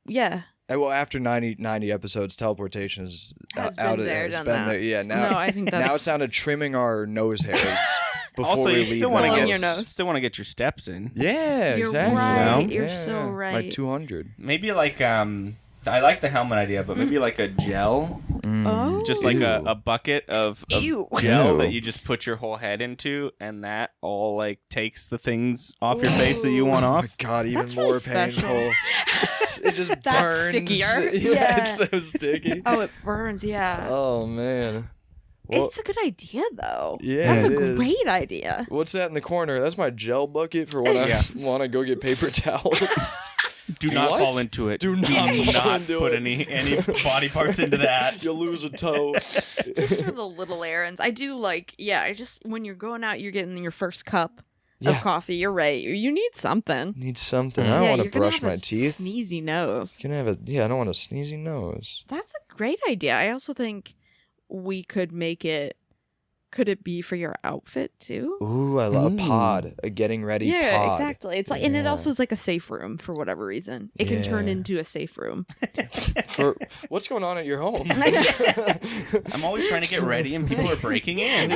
"Yeah." well, after 90 episodes, teleportation is Has out been of there, It's done been that. there. Yeah. Now, No, I think that's now it's down to trimming our nose hairs before Also, we you leave still the want to Blowing get your nose. still want to get your steps in. Yeah, You're exactly. right. Yeah. You're so right. Like 200. Maybe like I like the helmet idea, but maybe like a gel Oh. Just like a bucket of Ew. gel Ew. that you just put your whole head into, and that all like takes the things off your face that you want Oh off. my god, even That's really more special. painful. It just That's burns. stickier. Yeah, Yeah. it's so sticky. Oh, it burns. Yeah. Oh man. Well, It's a good idea, though. Yeah, That's a it is. great idea. what's that in the corner? That's my gel bucket for when Yeah. I want to go get paper towels. Do not What? fall into it. Do not fall into put it. any body parts into that. You'll lose a toe. Just for the little errands. I do like, I just, when you're going out, you're getting your first cup Yeah. of coffee. You're right. You need something. Need something. Yeah, I don't want to you're gonna brush have a my teeth. Sneezy nose. Can I have I don't want a sneezy nose. That's a great idea. I also think we could make it. Could it be for your outfit too? Ooh, I love a pod, a getting ready Yeah, pod. exactly. It's like, and it Yeah. also is like a safe room for whatever reason. It can turn Yeah. into a safe room. For what's going on at your home? I'm always trying to get ready, and people are breaking in.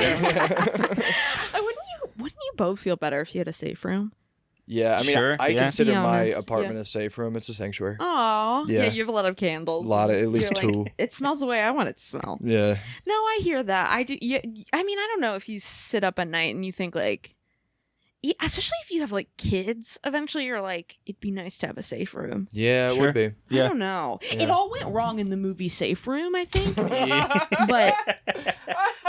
Wouldn't you both feel better if you had a safe room? Yeah, I mean, Sure, I yeah. consider Be my honest, apartment yeah. a safe room. It's a sanctuary. Oh, Yeah. you have a lot of candles. A lot of- at least You're like, two. It smells the way I want it to smell. Yeah. No, I hear that. I do. Yeah, I mean, I don't know if you sit up at night and you think like, especially if you have like kids. Eventually, you're like, it'd be nice to have a safe room. Yeah, it Sure. would be. I Yeah. don't know. Yeah. It all went wrong in the movie Safe Room, I think. Yeah. But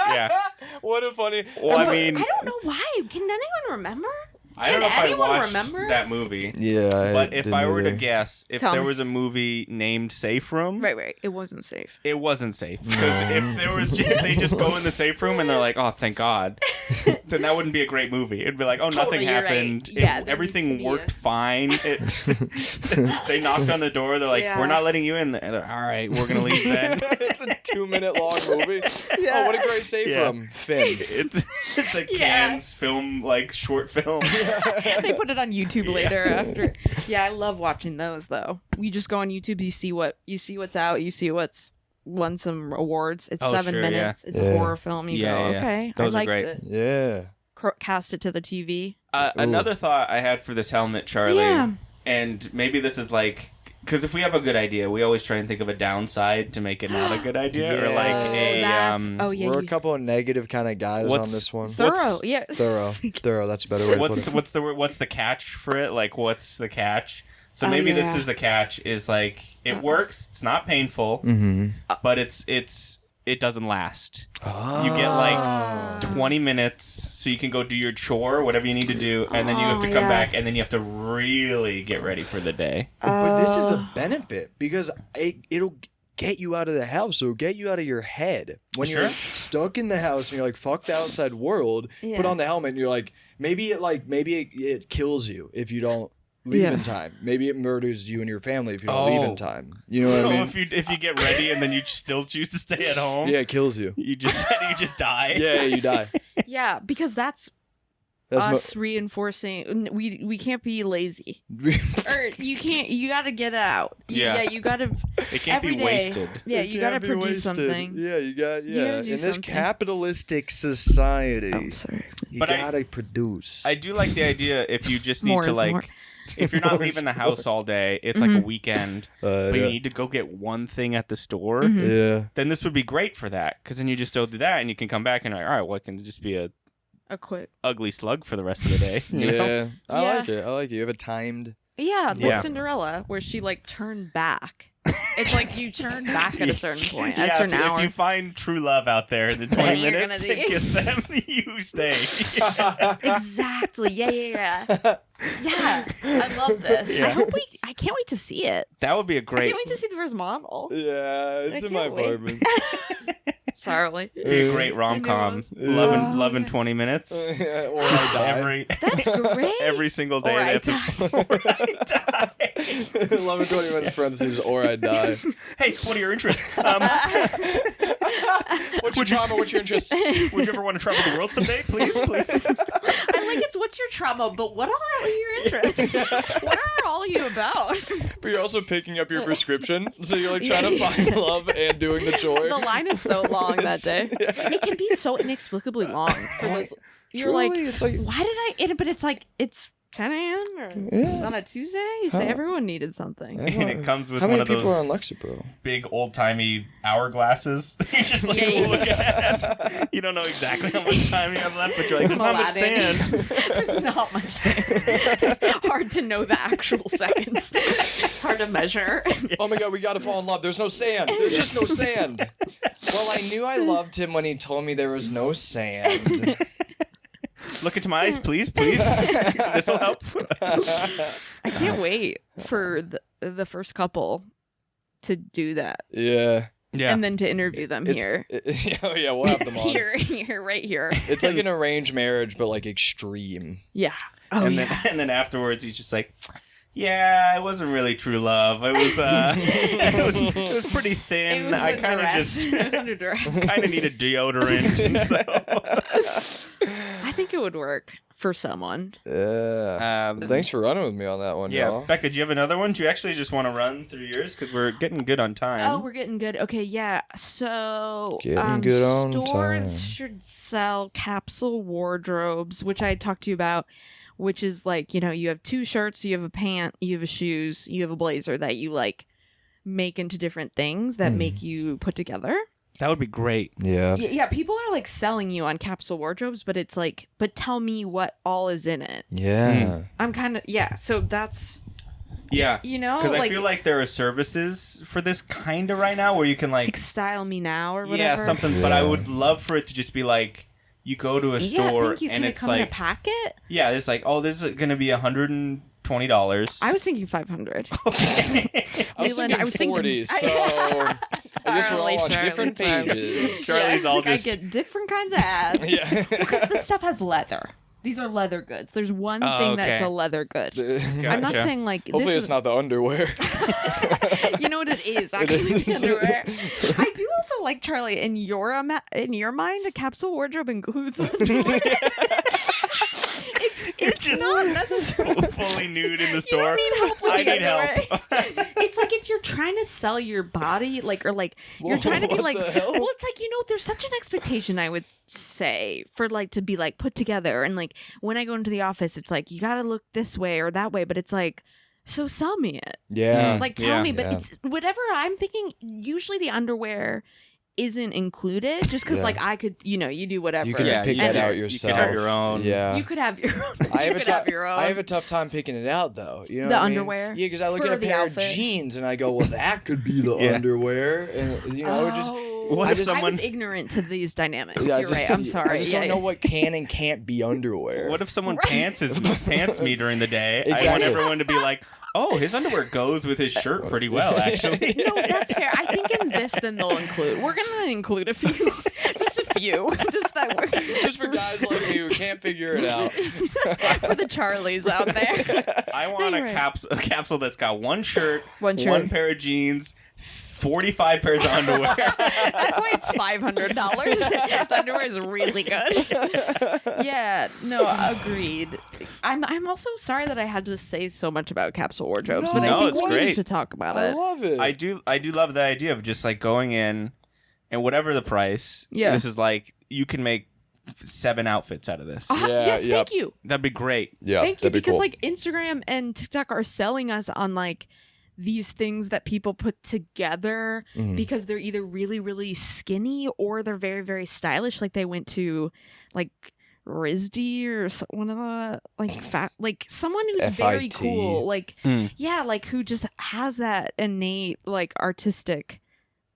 Yeah. What a funny. Well, I but mean, I don't know why. Can anyone remember? I don't know if Can I anyone watched remember? that movie. Yeah. But if didn't I were to either. guess, if Tell there me. was a movie named Safe Room, Right. It wasn't safe. it wasn't safe. Because if there was, if they just go in the safe room and they're like, "Oh, thank God," then that wouldn't be a great movie. It'd be like, "Oh, nothing Totally, you're right. happened. Yeah, there Everything needs to be worked a- fine." They knocked on the door. They're like, Yeah. "We're not letting you in." They're like, "All right, we're gonna leave then." It's a 2-minute long movie. Oh, what a great safe Yeah. room. Finn. It's a Yeah. Cannes film, like short film. They put it on YouTube later after. Yeah, I love watching those though. You just go on YouTube, you see what's out, you see what's won some awards. It's Oh, 7 sure, minutes. It's Yeah. a horror film. You Yeah, go, yeah. okay, Those I are like great. it. Yeah. Cast it to the TV. Another thought I had for this helmet, Charlie, Yeah. and maybe this is like, because if we have a good idea, we always try and think of a downside to make it not a good idea, or like a That's yeah. We're a couple of negative kind of guys on What's- this one. thorough. Yeah. Thorough. That's a better way to put it. what's the catch for it? Like, what's the catch? So Oh, maybe yeah. this is the catch. Is like it works. It's not painful, Mm-hmm. but it doesn't last. Oh. You get like 20 minutes, so you can go do your chore, whatever you need to do, and then you have to come yeah. back, and then you have to really get ready for the day. But this is a benefit because it'll get you out of the house. It'll get you out of your head. When Sure. you're stuck in the house and you're like, fuck the outside world, Yeah. put on the helmet and you're like, maybe it kills you if you don't leave Yeah. in time. Maybe it murders you and your family if you don't Oh. leave in time. You know So what I mean? if you get ready and then you still choose to stay at home, Yeah, it kills you. you just die. Yeah, you die. Yeah, because that's That's us reinforcing. We can't be lazy. Or you gotta get out. Yeah. You gotta. It can't Every be day. wasted. Yeah, It you gotta can't be produce wasted. something. Yeah, you got. You Yeah, gotta do in this something. capitalistic society, I'm sorry. you But I- gotta produce. I do like the idea if you just need More to is like more. if you're not More leaving is the house all day, it's like a Mhm. weekend, but yeah. you need to go get one thing at the store. Mhm. Yeah. Then this would be great for that, because then you just go do that and you can come back and you're like, all right, well, it can just be a A quick. ugly slug for the rest of the day. You know? Yeah, I Yeah. like it. I like it. You have a timed. Yeah, like Yeah. Cinderella, where she like turned back. It's like you turn back at a certain point, at a Yeah, certain if hour. you find true love out there in the 20 You're gonna minutes do- and kiss them, you stay. Exactly. Yeah. Yeah. I love this. Yeah. I can't wait to see it. That would be a I great. can't wait to see the first model. Yeah, it's I in my can't wait. apartment. Charlie. Be a great rom com. Yeah. Love in 20 minutes. Yeah, or Just I die. every That's great. every single day. Or they I have to- die. 11, 20 minutes parentheses, or I die. Hey, what are your interests? What's your trauma? What's your interests? Would you ever want to travel the world someday? Please. I like it's what's your trauma, but what are your interests? What are all you about? But you're also picking up your prescription, so you're like trying to find love and doing the chore. The line is so long that day. It can be so inexplicably long for those. You're Truly, like, it's like why did I? But it's like it's 10 a.m. or Yeah. on a Tuesday? You say everyone needed something. And it comes with How one many of people are those on Lexapro? big old-timey hourglasses that you just like Yeah. look at. You don't know exactly how much time you have left, but you're like, there's not much Aladdin. sand. There's not much sand. Hard to know the actual seconds. It's hard to measure. Oh my god, we gotta fall in love. There's no sand. There's just no sand. Well, I knew I loved him when he told me there was no sand. Look into my eyes, please. This will help. I can't wait for the first couple to do that. Yeah. Yeah. And then to interview them here. Oh yeah, we'll have them on. Here, right here. It's like an arranged marriage, but like extreme. Yeah. Oh, and yeah. then afterwards, he's just like, yeah, it wasn't really true love. It was it was pretty thin. It was I kind of just it was under duress. kind of needed deodorant. And so I think it would work for someone. Yeah. Thanks for running with me on that one, yeah, y'all. Becca, do you have another one? Do you actually just want to run through yours because we're getting good on time? Oh, we're getting good. Okay, yeah. So Getting good on stores time. should sell capsule wardrobes, which I talked to you about, which is like, you have 2 shirts, you have a pant, you have a shoes, you have a blazer that you like make into different things that make you put together. That would be great. Yeah. Yeah, people are like selling you on capsule wardrobes, but it's like, but tell me what all is in it. Yeah. I'm kind of, yeah, so that's, Yeah. because I feel like there are services for this kind of right now where you can like style me now or whatever. yeah, something. But I would love for it to just be like you go to a store and it's come in a like packet. yeah, it's like oh, this is gonna be $120. I was thinking 500. I was Leland, thinking 40, so I guess we're all on different pages. Charlie's all just I get different kinds of ads. Yeah. Because this stuff has leather. These are leather goods. There's one Oh, thing that's okay. a leather good. Gotcha. I'm not saying like Hopefully this it's not the underwear. You know what it is actually the underwear. I do also like Charlie in your mind a capsule wardrobe includes underwear. It's just not necessarily fully nude in the You store. don't need help with I the need help. underwear. It's like if you're trying to sell your body, like, or like you're trying to be What like, the hell? well, it's like, there's such an expectation, I would say, for like to be like put together. And like when I go into the office, it's like, you got to look this way or that way. But it's like, so sell me it. Yeah. Like, tell me. But it's whatever I'm thinking, usually the underwear isn't included just because like I could, you do whatever. You can pick that out yourself. You can have your own. Yeah. You could have your own. I have, you could have your own. I have a tough time picking it out, though. You know The what I mean? underwear? Yeah, because I look For at a the pair outfit? of jeans and I go, well, that could be the underwear. And, What if I someone- was ignorant to these dynamics. Yeah, You're right. I'm sorry. I just don't know what can and can't be underwear. What if someone pants me during the day? I want Exactly. everyone to be like, oh, his underwear goes with his shirt pretty well, actually. No, that's fair. I think in this, then they'll include. We're gonna include a few, just a few, just that. Just for guys like me who can't figure it out. For the Charlies out there. I want Anyway. a capsule that's got one shirt, One shirt. one pair of jeans, 45 pairs of underwear. That's why it's $500. The underwear is really good. Yeah, no, agreed. I'm also sorry that I had to say so much about capsule wardrobes, but No, I think it's we great. need to talk about I it. love it. I do love the idea of just like going in and whatever the price, Yeah. this is like you can make 7 outfits out of this. Ah, Yeah, yes, yep. thank you. That'd be great. Yeah, Thank you, that'd be because cool. like Instagram and TikTok are selling us on like these things that people put together Mhm. because they're either really, really skinny or they're very, very stylish. Like they went to like RISD or one of the like fat, like someone who's very FIT. cool. Like, Hmm. yeah, like who just has that innate like artistic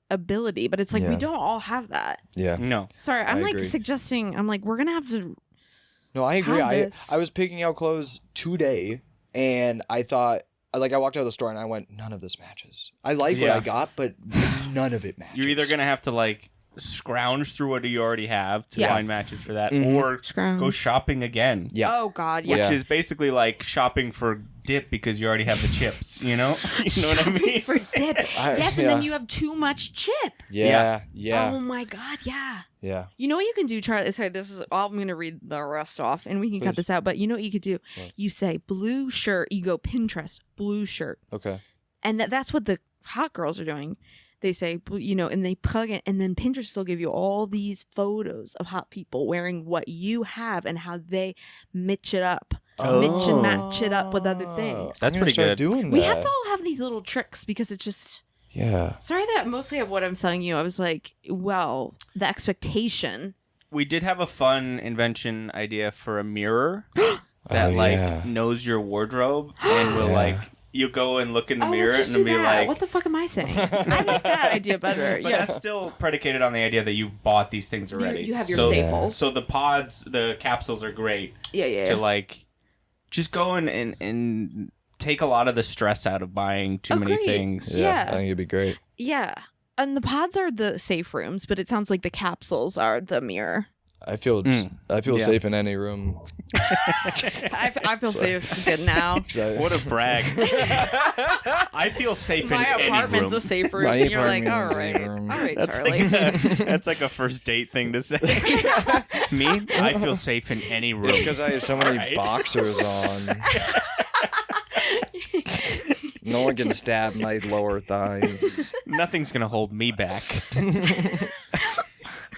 ability. But it's like we Yeah. don't all have that. Yeah. No. Sorry, I'm I like agree. suggesting, I'm like, we're going to have to. No, I agree. Have this. I was picking out clothes today, and I thought, like, I walked out of the store and I went, none of this matches. I like what Yeah. I got, but none of it matches. You're either going to have to like scrounge through what you already have to Yeah. find matches for that Mhm. or Scrounge. go shopping again. Yeah. Oh, God. Which Yeah. Yeah. is basically like shopping for dip because you already have the chips, you know? You know what I Shopping mean? for dip. Yes, and yeah. then you have too much chip. Yeah. Yeah. Oh my God, yeah. Yeah. You know what you can do, Charlie? Sorry, this is all I'm going to read the rest off and we can cut Please. this out. But you know what you could do? What? You say blue shirt. You go Pinterest, blue shirt. Okay. And that's what the hot girls are doing. they say, you know, and they plug in, and then Pinterest will give you all these photos of hot people wearing what you have and how they mix it up. Mix and match it up with other things. That's pretty good. Doing We that. have to all have these little tricks because it's just... Yeah. Sorry that mostly of what I'm telling you, I was like, well, the expectation. We did have a fun invention idea for a mirror that knows your wardrobe and will like you go and look in the mirror let's just and do be that. like, what the fuck am I saying? I like that idea better. but that's still predicated on the idea that you've bought these things already. You have your staples. So the pods, the capsules are great. Yeah. To like just go and take a lot of the stress out of buying too many things. Yeah. I think it'd be great. Yeah. And the pods are the safe rooms, but it sounds like the capsules are the mirror. I feel safe in any room. I feel safe good now. What a brag. I feel safe My in any apartment's room. a safe room. My And you're like, apartment all is a right. room. All right, That's Charlie. that's like a first date thing to say. Me? I feel safe in any room. It's because I have so many Right. boxers on. No one can stab my lower thighs. Nothing's going to hold me back.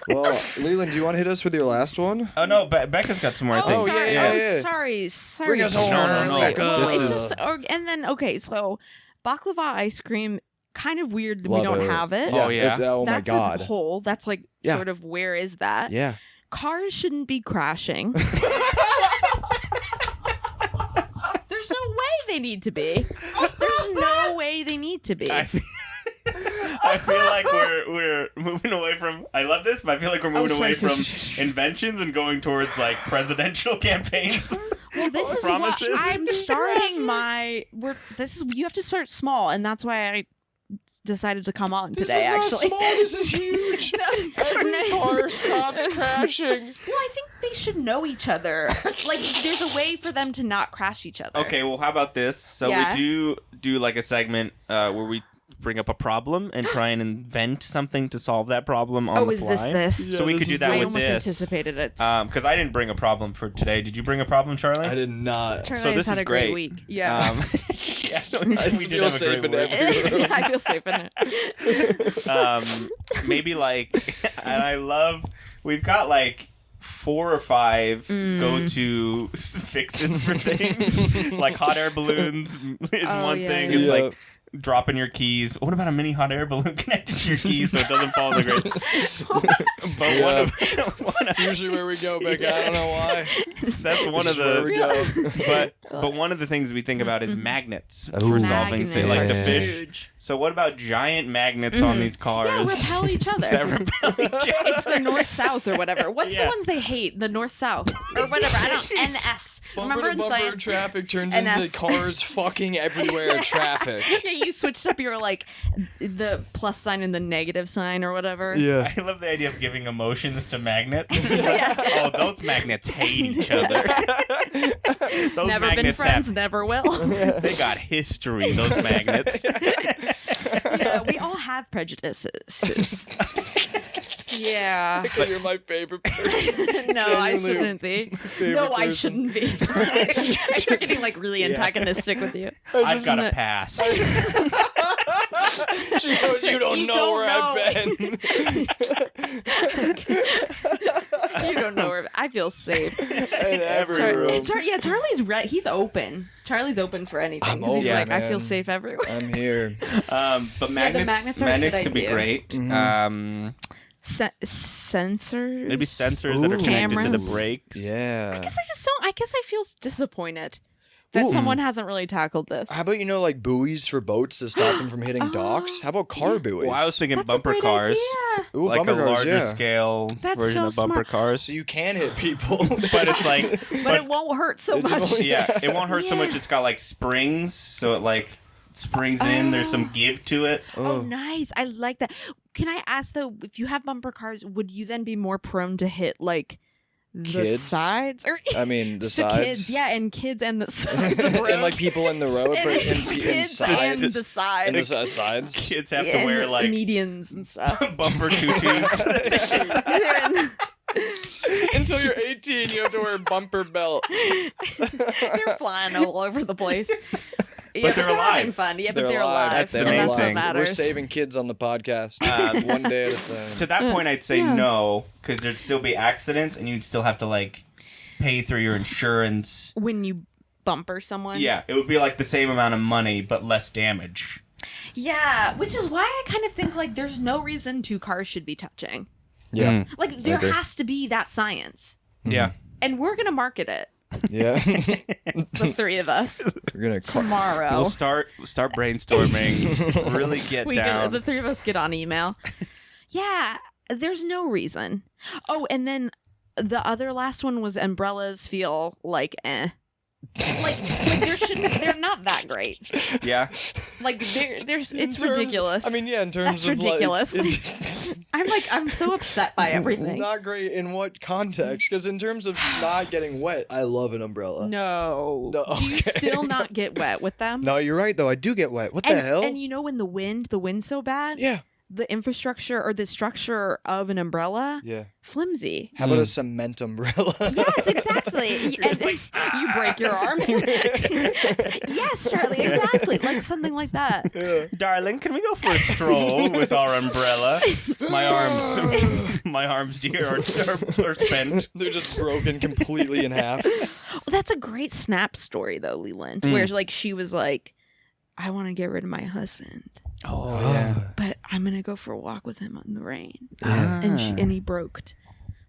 Well, Leland, do you want to hit us with your last one? Oh, no, Becca's got some more Oh, things. sorry. yeah. Sorry. Bring us home, No, Becca. Well, This it's is- just, and then, okay, so baklava ice cream, kind of weird that we Love don't it. have it. Oh, yeah? Oh my That's God. a hole. That's like Yeah. sort of where is that? Yeah. Cars shouldn't be crashing. There's no way they need to be. There's no way they need to be. I feel like we're moving away from... I love this, but I feel like we're moving away from inventions and going towards, like, presidential campaigns. Well, this is Promises? what I'm starting my... You have to start small, and that's why I decided to come on today, actually. This is huge. Every car stops crashing. Well, I think they should know each other. Like, there's a way for them to not crash each other. Okay, well, how about this? So Yeah. we do like a segment where we bring up a problem and try and invent something to solve that problem on the is fly. this? So we could do that I with almost this. anticipated it. Because I didn't bring a problem for today. Did you bring a problem, Charlie? I did not. Charlie so has this had is a great great. week. Yeah. Yeah, I we did feel have a safe great in week. every room. I feel safe in it. Maybe like, and I love, we've got like 4 or 5 go-to fixes for things. Like hot air balloons is one thing. It's like dropping your keys. What about a mini hot air balloon connected to your keys so it doesn't fall in the grate? But That's usually where we go, Becca. I don't know why. that's one This of is where we the. go. But one of the things we think about is magnets Ooh. for solving, say, like the Magnets. fish. Huge. So what about giant magnets on these cars? Yeah, repel each other. that repel each other? It's the north-south or whatever. What's Yeah. the ones they hate? The north-south or whatever. I don't. NS. Remember in Bumper science? traffic turns NS. into cars fucking everywhere in traffic. Yeah, you switched up your like the plus sign and the negative sign or whatever. Yeah. I love the idea of giving emotions to magnets. It's like, oh, those magnets hate each other. Those Never been magnets friends, never will. they got history, those magnets. Yeah, we all have prejudices. Yeah. You're my favorite person. No, I Genuinely shouldn't be. favorite No, I person. shouldn't be. I start getting like really antagonistic with you. I've got a pass. She goes, you don't know where I've been. You don't know where I feel safe. In every room. Charlie's right. He's open. Charlie's open for anything. I'm 'cause he's open, like, I feel man. safe everywhere. I'm here. But magnets, magnets are a good could be idea. great. Sensors. Maybe sensors that are connected to Cameras. the brakes. Yeah. I guess I feel disappointed that someone hasn't really tackled this. How about, like buoys for boats to stop them from hitting docks? How about car buoys? Well, I was thinking That's bumper a great cars. idea. Ooh, Like bumper a cars, larger yeah. scale That's version so of bumper smart. cars. So you can hit people. But it's like, But it won't hurt so much. yeah, it won't hurt so Yeah. much. It's got like springs, so it like springs in. There's some give to it. Oh, nice. I like that. Can I ask though, if you have bumper cars, would you then be more prone to hit like the Kids? sides? Or I mean, the so sides. kids, yeah, and kids and the sides of road. And like people in the road, but in kids sides. and the sides. And the sides. Kids have Yeah, to wear and like medians and stuff. bumper tutus. They're in- Until you're 18, you have to wear a bumper belt. They're flying all over the place. But they're having alive. fun. Yeah, but they're alive. That's the and main that's thing. what We're matters. saving kids on the podcast one day at a time. To that point, I'd say Yeah. no, because there'd still be accidents, and you'd still have to like pay through your insurance. When you bumper someone. Yeah, it would be like the same amount of money, but less damage. Yeah, which is why I kind of think like there's no reason two cars should be touching. Yeah. Like there agree. has to be that science, Yeah. and we're gonna market it. Yeah. The three of us We're gonna tomorrow. We'll start brainstorming, really get down. The three of us get on email. Yeah, there's no reason. Oh, and then the other last one was umbrellas feel like like they're not that great. Yeah. Like there's In it's terms- ridiculous. I mean, yeah, in terms That's of ridiculous. Like, I'm so upset by everything. Not great in what context? Because in terms of not getting wet, I love an umbrella. No. No, Do you okay. still not get wet with them? No, you're right though. I do get wet. What the hell? And you know when the wind's so bad, Yeah. the infrastructure or the structure of an umbrella, Yeah. flimsy. How about a cement umbrella? Yes, exactly. And you break your arm. Yes, Charlie, exactly. Like something like that. Darling, can we go for a stroll with our umbrella? My arms, dear, are spent. They're just broken completely in half. Well, that's a great snap story, though, Leland, where like she was like, I want to get rid of my husband, Oh, yeah. but I'm going to go for a walk with him in the rain. Ah. And he broke.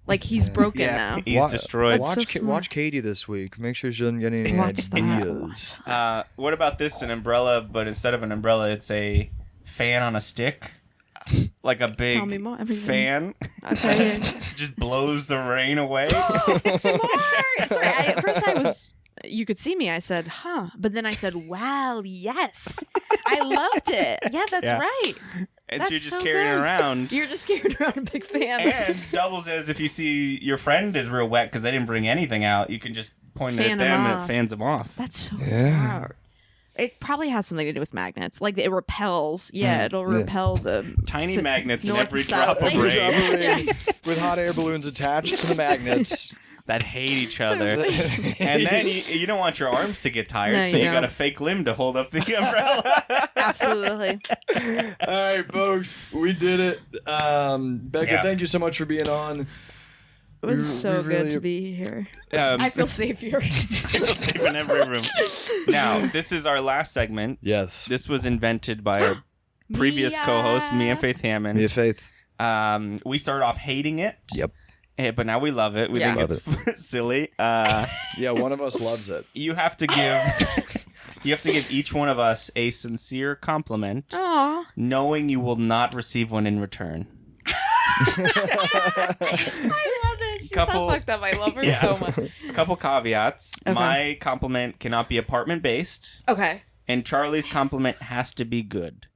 Like, he's broken Yeah, now. he's destroyed. That's so smart. Watch Katie this week. Make sure she doesn't get any Watch that. ideas. What about this? An umbrella, but instead of an umbrella, it's a fan on a stick. Like a big Tell me more. Everything. fan. Okay. Just blows the rain away. Smart. Sorry, at first I was. You could see me. I said, "Huh," but then I said, "Wow, yes." I loved it. Yeah, that's Yeah. right. And That's so you're just so carrying it good. around. You're just carrying around a big fan. And doubles as if you see your friend is real wet because they didn't bring anything out. You can just point it Fan at 'em them and off. it fans them off. That's so Yeah. smart. It probably has something to do with magnets. Like it repels. Yeah, it'll repel the Tiny so- magnets in north, every south. drop of Like- rain Yeah. With hot air balloons attached to the magnets. that hate each other. And then you don't want your arms to get tired, No, so you you got a don't. fake limb to hold up the umbrella. Absolutely. All right, folks, we did it. Becca, Yeah. thank you so much for being on. It was We so really- good to be here. Um, I feel safe here. safe in every room. Now, this is our last segment. Yes. This was invented by our previous Mia. co-host, Mia Faith Hammond. Mia Faith. We started off hating it. Yep. But now we love it. We Yeah. think it's silly. Yeah, one of us loves it. You have to give each one of us a sincere compliment, Aw. knowing you will not receive one in return. I love it. She's Couple- so fucked up. I love her Yeah. so much. A couple caveats. Okay. My compliment cannot be apartment based, Okay. and Charlie's compliment has to be good.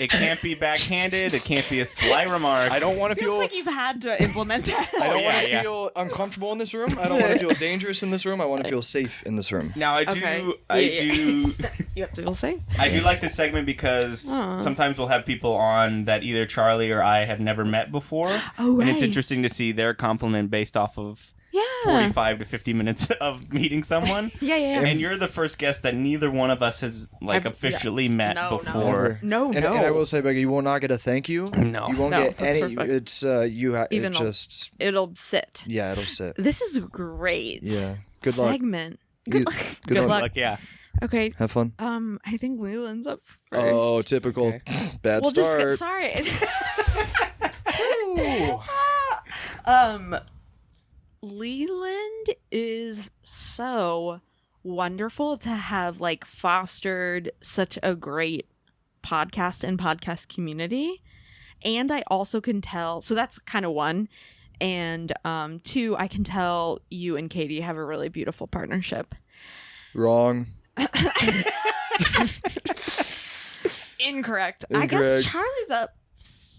It can't be backhanded. It can't be a sly remark. I don't want to Feels feel. like you've had to implement that. I don't yeah, want to yeah. feel uncomfortable in this room. I don't want to feel dangerous in this room. I want to feel safe in this room. Now I do. Okay. I Yeah, yeah. do. You have to feel safe. I do like this segment because Aw. sometimes we'll have people on that either Charlie or I have never met before. Oh, And it's right. interesting to see their compliment based off of Yeah. 45 to 50 minutes of meeting someone. Yeah. And you're the first guest that neither one of us has like I've- officially met No, no. before. No, And I will say, Becca, you will not get a thank you. No. You won't No, get that's any. perfect. It's you. Even It though- just. It'll sit. Yeah, it'll sit. This is great. Yeah. Good luck. Segment. Good, Good luck. Like, yeah. Okay. Have fun. I think Leland's up first. Oh, typical. Okay. Bad Well, start. just sorry. Ooh. Leland is so wonderful to have like fostered such a great podcast and podcast community. And I also can tell, so that's kind of one. And two, I can tell you and Katie have a really beautiful partnership. Wrong. Incorrect. I Incorrect. guess Charlie's up.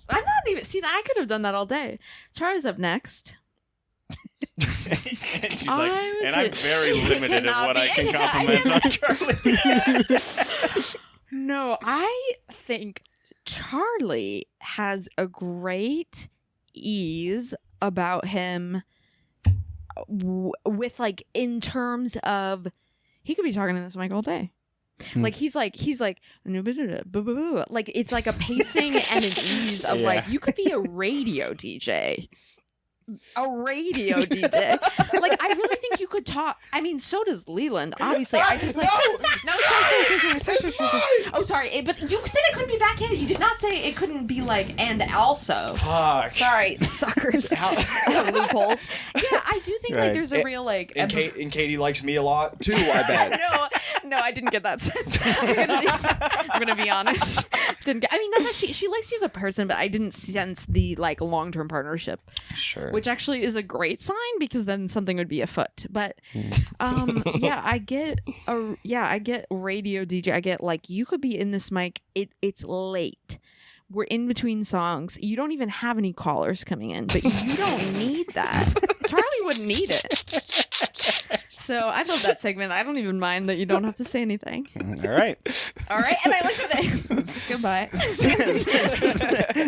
I'm not even. See, I could have done that all day. Charlie's up next. And she's I like, was and I'm a- very limited in cannot what I be- can yeah, compliment on Charlie. No, I think Charlie has a great ease about him with like in terms of he could be talking to this mic all day. Like he's like it's like a pacing and an ease of like you could be a radio DJ. A radio DJ. Like I really think you could talk. I mean, so does Leland. Obviously, I just like sorry. Oh, sorry. But you said it couldn't be backhanded. You did not say it couldn't be like and also. Fuck. Sorry, suckers. Loopholes. Yeah, I do think like there's a real like. And Katie likes me a lot too. I bet. No, I didn't get that sense. I'm gonna be honest. Didn't get. I mean, not that she likes you as a person, but I didn't sense the like long-term partnership. Sure. Which actually is a great sign because then something would be afoot. But I get radio DJ. I get like you could be in this mic. It's late. We're in between songs. You don't even have any callers coming in, but you don't need that. Charlie wouldn't need it. So I love that segment. I don't even mind that you don't have to say anything. All right. And I like it. Goodbye.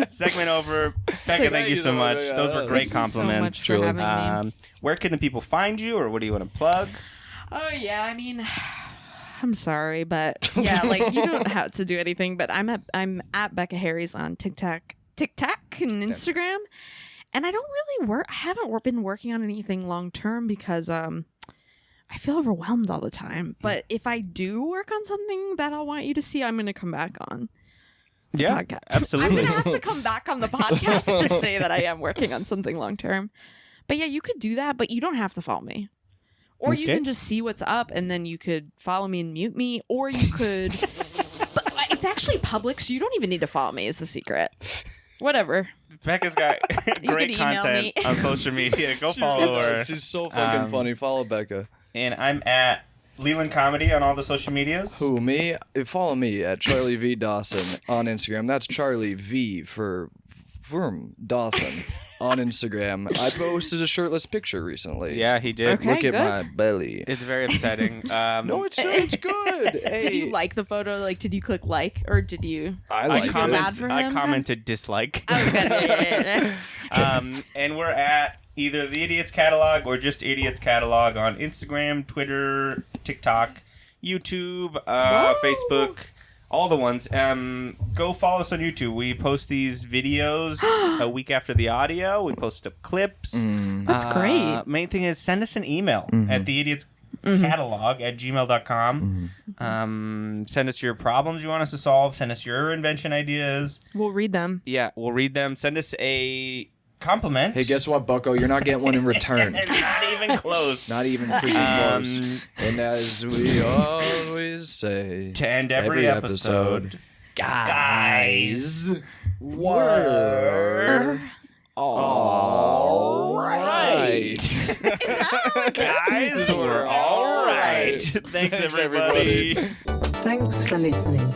Segment over. Becca, thank you so much. Those were great compliments. So much for having me. Where can the people find you, or what do you want to plug? Oh yeah, I mean, I'm sorry, but yeah, like you don't have to do anything. But I'm at Becca Harris on TikTok and Instagram, and I don't really I haven't been working on anything long term because I feel overwhelmed all the time. But if I do work on something that I'll want you to see, I'm going to come back on. Yeah, podcast. absolutely. I'm going to have to come back on the podcast to say that I am working on something long term. But yeah, you could do that, but you don't have to follow me. Or you can just see what's up, and then you could follow me and mute me, or you could... But it's actually public, so you don't even need to follow me is the secret. Whatever. Becca's got great content on social media. Go follow her. She's so fucking funny. Follow Becca. And I'm at Leland Comedy on all the social medias. Who, me? Follow me at Charlie V. Dawson on Instagram. That's Charlie V for Dawson on Instagram. I posted a shirtless picture recently. Yeah, he did. Okay, Look at my belly. It's very upsetting. No, it's good. Hey. Did you like the photo? Like, did you click like, or did you? I commented dislike. Okay. And we're at either The Idiot's Catalog or just Idiot's Catalog on Instagram, Twitter, TikTok, YouTube, Facebook, all the ones. Go follow us on YouTube. We post these videos a week after the audio. We post up clips. That's great. Main thing is send us an email at theidiotscatalog@gmail.com. Send us your problems you want us to solve. Send us your invention ideas. We'll read them. Yeah, we'll read them. Send us a compliment. Hey, guess what, Bucko? You're not getting one in return. Not even close. Not even freaking close. And as we always say, to end every episode, guys were all right. Guys were all right. Thanks, everybody. Thanks for listening.